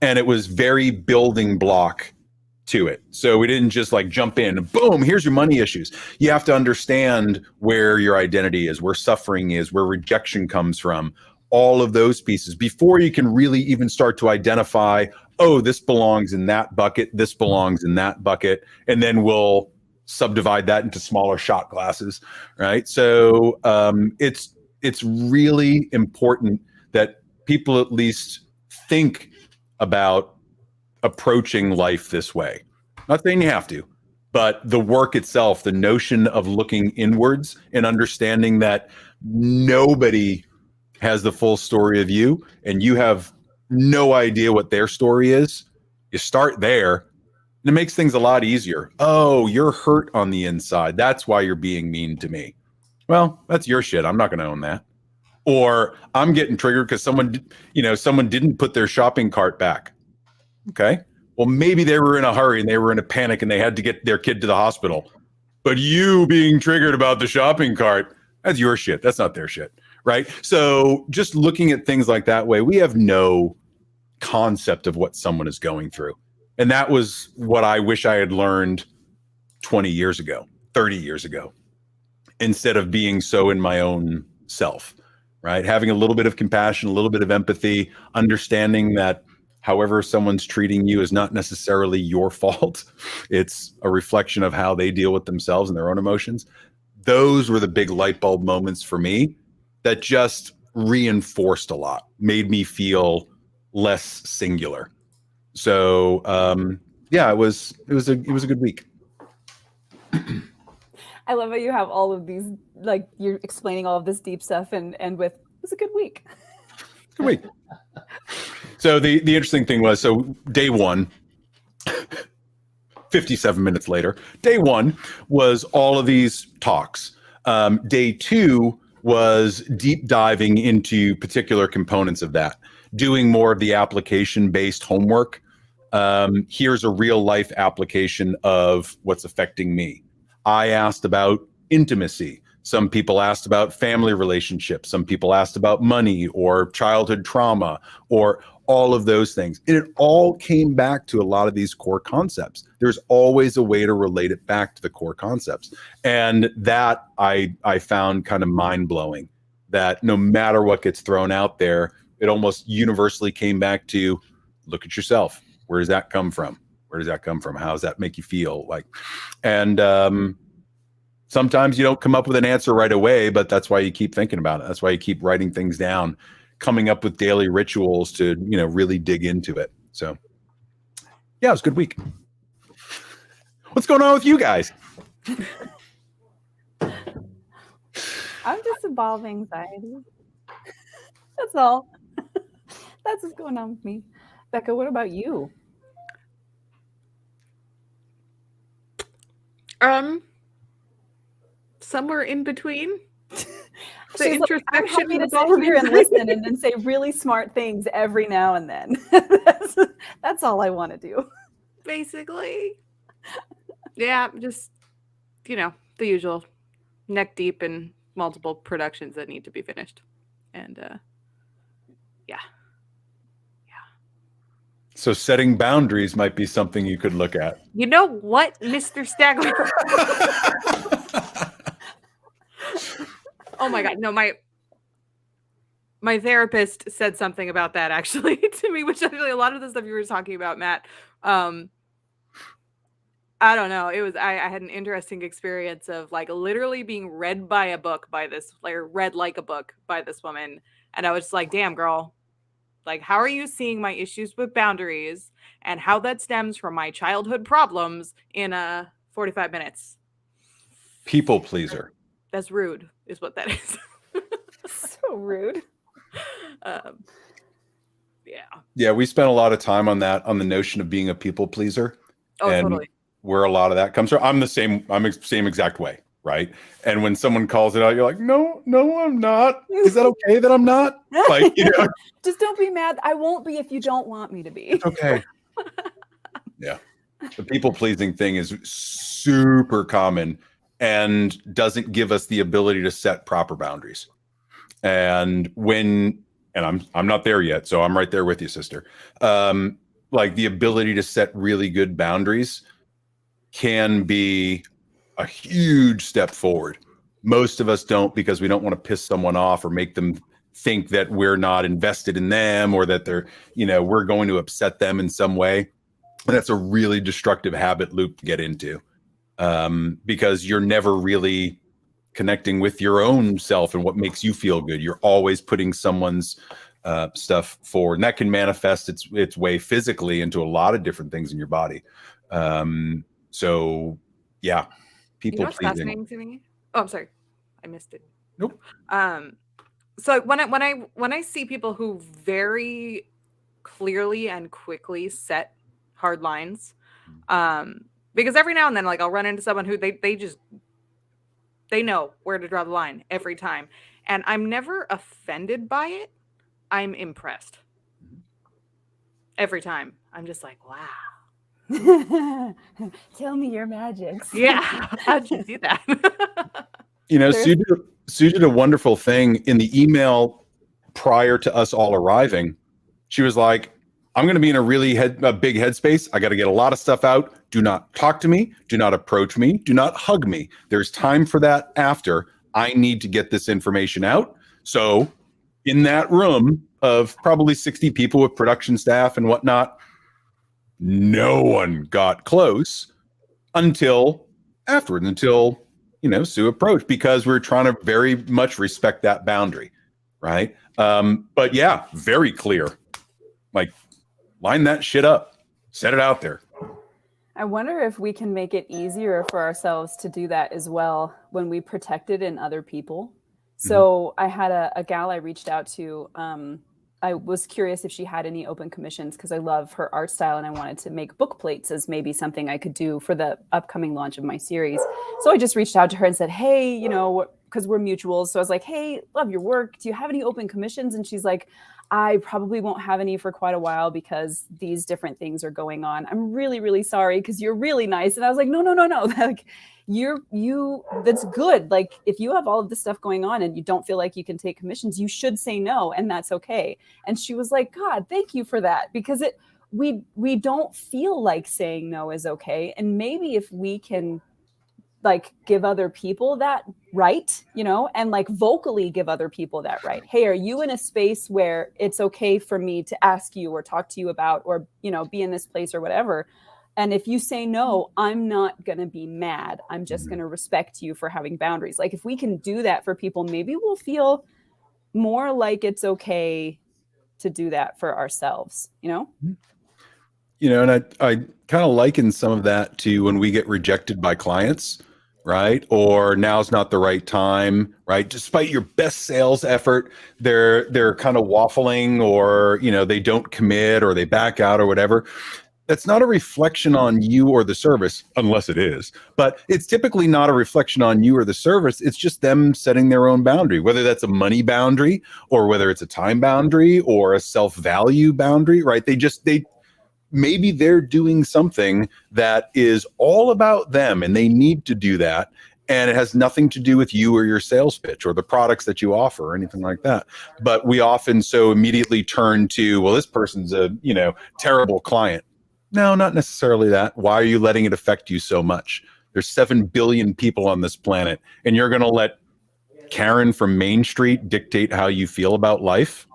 And it was very building block to it. So we didn't just like jump in and boom, here's your money issues. You have to understand where your identity is, where suffering is, where rejection comes from, all of those pieces before you can really even start to identify, oh, this belongs in that bucket, this belongs in that bucket, and then we'll subdivide that into smaller shot glasses, right? So it's really important that people at least think about approaching life this way. Not saying you have to, but the work itself, the notion of looking inwards and understanding that nobody has the full story of you and you have no idea what their story is. You start there and it makes things a lot easier. Oh, you're hurt on the inside. That's why you're being mean to me. Well, that's your shit. I'm not going to own that. Or I'm getting triggered because someone didn't put their shopping cart back. Okay. Well, maybe they were in a hurry and they were in a panic and they had to get their kid to the hospital. But you being triggered about the shopping cart, that's your shit. That's not their shit. Right. So just looking at things like that way, we have no concept of what someone is going through. And that was what I wish I had learned 20 years ago, 30 years ago, instead of being so in my own self. Right. Having a little bit of compassion, a little bit of empathy, understanding that however someone's treating you is not necessarily your fault. It's a reflection of how they deal with themselves and their own emotions. Those were the big light bulb moments for me that just reinforced a lot, made me feel less singular. So it was a good week. I love how you have all of these, like you're explaining all of this deep stuff and with, it was a good week. Good week. So the interesting thing was, so day one, 57 minutes later, day one was all of these talks. Day two was deep diving into particular components of that, doing more of the application-based homework. Here's a real life application of what's affecting me. I asked about intimacy. Some people asked about family relationships. Some people asked about money or childhood trauma or all of those things. And it all came back to a lot of these core concepts. There's always a way to relate it back to the core concepts. And that I found kind of mind-blowing, that no matter what gets thrown out there, it almost universally came back to look at yourself. Where does that come from? Where does that come from? How does that make you feel? Like, and sometimes you don't come up with an answer right away, but that's why you keep thinking about it. That's why you keep writing things down, coming up with daily rituals to, really dig into it. So yeah, it was a good week. What's going on with you guys? I'm just a ball of anxiety. That's all. That's what's going on with me. Becca, what about you? Somewhere in between. The She's like, I'm introspection happy to with all sit of here and these- listen and then say really smart things every now and then. That's all I want to do. basically. Yeah, just the usual, neck deep in multiple productions that need to be finished, and yeah. So setting boundaries might be something you could look at. You know what, Mr. Stagler? Oh my God, no, my therapist said something about that actually to me, which actually a lot of the stuff you were talking about, Matt. I don't know. It was I had an interesting experience of like literally being read by a book by this, like read like a book by this woman, and I was just like, "Damn, girl, like how are you seeing my issues with boundaries and how that stems from my childhood problems in 45 minutes?" People pleaser. That's rude, is what that is. So rude. Yeah. Yeah, we spent a lot of time on that, on the notion of being a people pleaser. Oh, And totally. where a lot of that comes from. I'm the same exact way, right? And when someone calls it out, you're like, no, I'm not. Is that okay that I'm not? Like, Just don't be mad. I won't be if you don't want me to be. it's okay. Yeah. The people pleasing thing is super common and doesn't give us the ability to set proper boundaries. And I'm not there yet, so I'm right there with you, sister. Like the ability to set really good boundaries can be a huge step forward. Most of us don't, because we don't want to piss someone off or make them think that we're not invested in them, or that they're, we're going to upset them in some way. And that's a really destructive habit loop to get into, because you're never really connecting with your own self and what makes you feel good. You're always putting someone's stuff forward, and that can manifest its way physically into a lot of different things in your body. So yeah, people what's pleasing. fascinating to me? Oh, I'm sorry, I missed it. Nope. So when I see people who very clearly and quickly set hard lines, because every now and then, like I'll run into someone who they know where to draw the line every time, and I'm never offended by it. I'm impressed every time. I'm just like, wow. Tell me your magics. Yeah, how'd you do that? Sue did a wonderful thing in the email prior to us all arriving. She was like, I'm going to be in a big headspace. I got to get a lot of stuff out. Do not talk to me. Do not approach me. Do not hug me. There's time for that after. I need to get this information out. So in that room of probably 60 people with production staff and whatnot, no one got close until afterwards, until, Sue approached, because we were trying to very much respect that boundary. Right. But yeah, very clear, like line that shit up, set it out there. I wonder if we can make it easier for ourselves to do that as well when we protect it in other people. So I had a gal I reached out to. I was curious if she had any open commissions, because I love her art style and I wanted to make book plates as maybe something I could do for the upcoming launch of my series. So I just reached out to her and said, hey, because we're mutuals. So I was like, hey, love your work. Do you have any open commissions? And she's like, I probably won't have any for quite a while because these different things are going on. I'm really, really sorry because you're really nice. And I was like, no. Like that's good. Like if you have all of this stuff going on and you don't feel like you can take commissions, you should say no. And that's okay. And she was like, God, thank you for that. Because we don't feel like saying no is okay. And maybe if we can like give other people that right, and like vocally give other people that right. Hey, are you in a space where it's okay for me to ask you or talk to you about, or, be in this place or whatever? And if you say no, I'm not going to be mad. I'm just going to respect you for having boundaries. Like if we can do that for people, maybe we'll feel more like it's okay to do that for ourselves, And I kind of liken some of that to when we get rejected by clients, right? Or now's not the right time, right? Despite your best sales effort, they're kind of waffling, or, they don't commit or they back out or whatever. That's not a reflection on you or the service, unless it is. But it's typically not a reflection on you or the service. It's just them setting their own boundary, whether that's a money boundary or whether it's a time boundary or a self-value boundary, right? Maybe they're doing something that is all about them and they need to do that. And it has nothing to do with you or your sales pitch or the products that you offer or anything like that. But we often so immediately turn to, well, this person's a, terrible client. No, not necessarily that. Why are you letting it affect you so much? There's 7 billion people on this planet, and you're going to let Karen from Main Street dictate how you feel about life?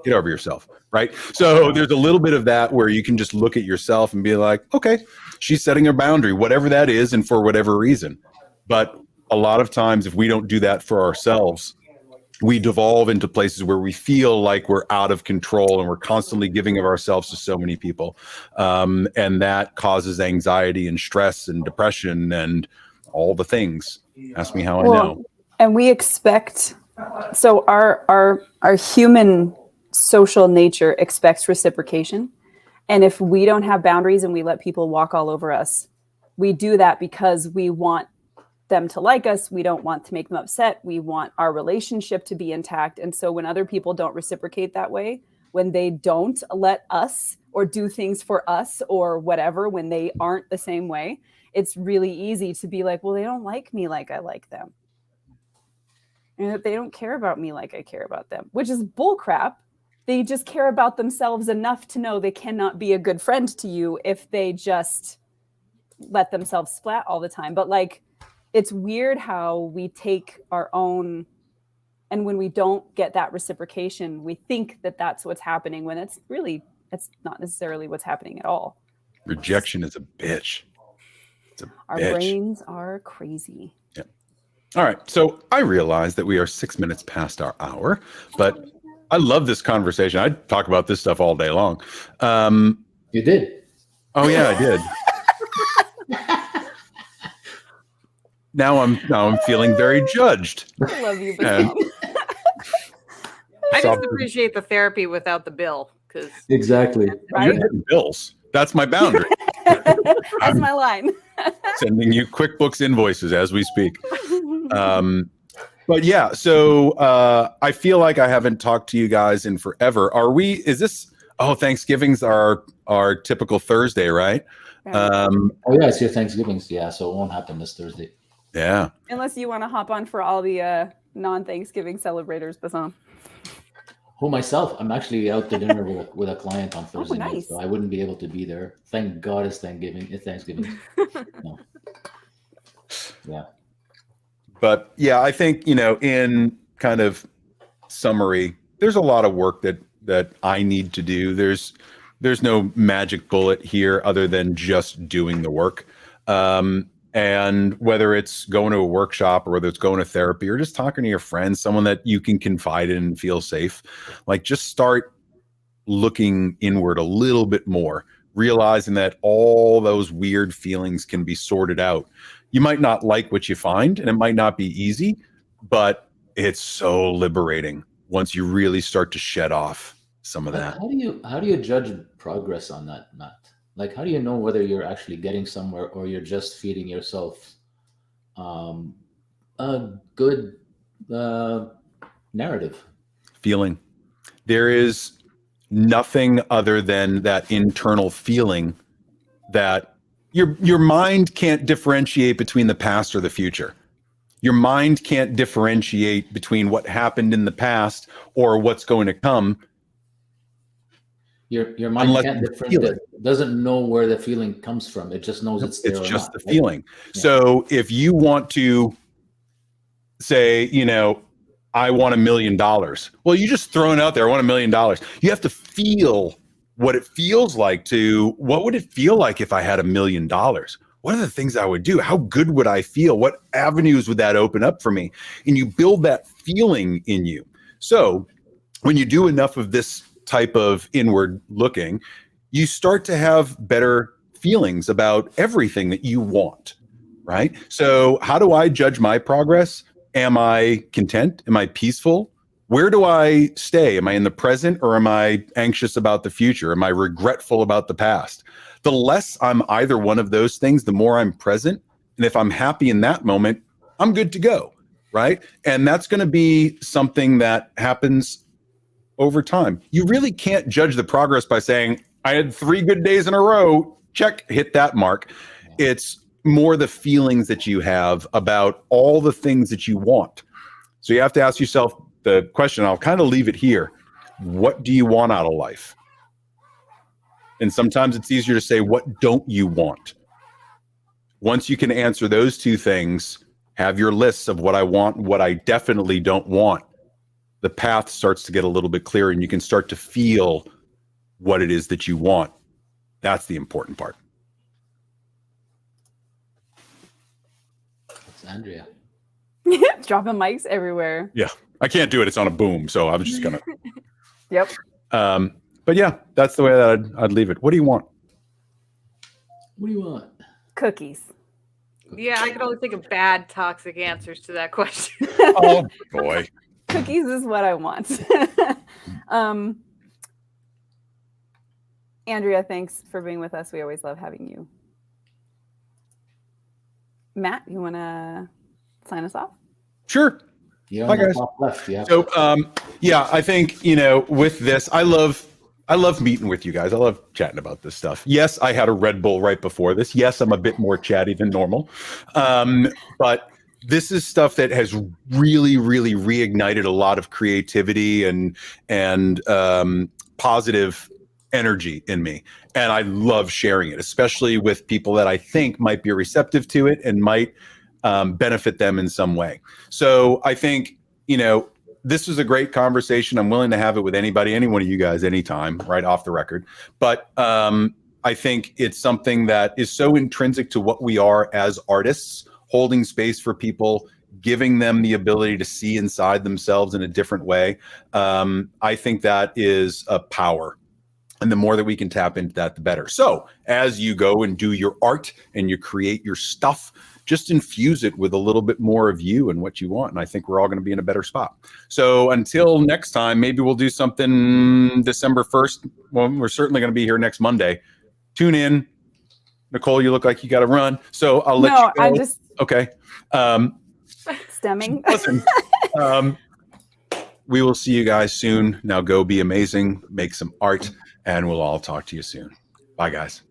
Get over yourself, right? So there's a little bit of that where you can just look at yourself and be like, okay, she's setting a boundary, whatever that is, and for whatever reason. But a lot of times, if we don't do that for ourselves, we devolve into places where we feel like we're out of control and we're constantly giving of ourselves to so many people. And that causes anxiety and stress and depression and all the things. Ask me how I know. And we expect, so our human social nature expects reciprocation. And if we don't have boundaries and we let people walk all over us, we do that because we want them to like us. We don't want to make them upset. We want our relationship to be intact. And so when other people don't reciprocate that way, when they don't let us or do things for us or whatever, when they aren't the same way, it's really easy to be like, well, they don't like me like I like them. And they don't care about me like I care about them, which is bullcrap. They just care about themselves enough to know they cannot be a good friend to you if they just let themselves splat all the time. But like, it's weird how we take our own, and when we don't get that reciprocation, we think that that's what's happening when it's not necessarily what's happening at all. Rejection is a bitch. Our brains are crazy. Yeah. All right. So I realize that we are 6 minutes past our hour, but I love this conversation. I talk about this stuff all day long. You did. Oh yeah, I did. Now I'm feeling very judged. I love you, Baton. I just appreciate the therapy without the bill, because Exactly. You're getting bills. That's my boundary. That's my line. Sending you QuickBooks invoices as we speak. But yeah, so I feel like I haven't talked to you guys in forever. Thanksgiving's our typical Thursday, right? Oh yeah, it's your Thanksgiving. Yeah, so it won't happen this Thursday. Yeah. Unless you want to hop on for all the non-Thanksgiving celebrators, Basan. Who myself? I'm actually out to dinner with a client on Thursday night, nice. so I wouldn't be able to be there. Thank God it's Thanksgiving. No. Yeah. But yeah, I think, in kind of summary, there's a lot of work that I need to do. There's no magic bullet here other than just doing the work. And whether it's going to a workshop or whether it's going to therapy or just talking to your friends, someone that you can confide in and feel safe, like just start looking inward a little bit more, realizing that all those weird feelings can be sorted out. You might not like what you find and it might not be easy, but it's so liberating once you really start to shed off some of that. How do you judge progress on that, Matt? Like, how do you know whether you're actually getting somewhere or you're just feeding yourself a good narrative? Feeling. there is nothing other than that internal feeling that your mind can't differentiate between the past or the future. Your mind can't differentiate between what happened in the past or what's going to come. Your mind Unless can't you different feel it. Doesn't know where the feeling comes from. It just knows it's there. It's or just not, the right? feeling. Yeah. So if you want to say, I want $1 million. Well, you just throw it out there. I want $1 million. You have to feel what it feels like what would it feel like if I had $1 million? What are the things I would do? How good would I feel? What avenues would that open up for me? And you build that feeling in you. So when you do enough of this type of inward looking, you start to have better feelings about everything that you want, right? So how do I judge my progress? Am I content? Am I peaceful? Where do I stay? Am I in the present or am I anxious about the future? Am I regretful about the past? The less I'm either one of those things, the more I'm present. And if I'm happy in that moment, I'm good to go, right? And that's going to be something that happens over time. You really can't judge the progress by saying, I had 3 good days in a row, check, hit that mark. It's more the feelings that you have about all the things that you want. So you have to ask yourself the question, I'll kind of leave it here. What do you want out of life? And sometimes it's easier to say, what don't you want? Once you can answer those 2 things, have your lists of what I want, what I definitely don't want, the path starts to get a little bit clearer and you can start to feel what it is that you want. That's the important part. It's Andrea. Dropping mics everywhere. Yeah, I can't do it. It's on a boom. So I'm just going to. Yep. But yeah, that's the way that I'd leave it. What do you want? What do you want? Cookies. Yeah, I can only think of bad, toxic answers to that question. Oh, boy. Cookies is what I want. Andrea, thanks for being with us. We always love having you. Matt, you want to sign us off? Sure. You're Bye, on the guys. top left. You have So, to- yeah, I think, with this, I love meeting with you guys. I love chatting about this stuff. Yes, I had a Red Bull right before this. Yes, I'm a bit more chatty than normal. But this is stuff that has really, really reignited a lot of creativity and positive energy in me. And I love sharing it, especially with people that I think might be receptive to it and might benefit them in some way. So I think, this was a great conversation. I'm willing to have it with anybody, any one of you guys, anytime, right off the record. But I think it's something that is so intrinsic to what we are as artists, holding space for people, giving them the ability to see inside themselves in a different way. I think that is a power. And the more that we can tap into that, the better. So as you go and do your art and you create your stuff, just infuse it with a little bit more of you and what you want. And I think we're all going to be in a better spot. So until next time, maybe we'll do something December 1st. Well, we're certainly going to be here next Monday. Tune in. Nicole, you look like you got to run. So I'll let you go. I'm just Okay. stemming. Listen, we will see you guys soon. Now go be amazing, make some art, and we'll all talk to you soon. Bye, guys.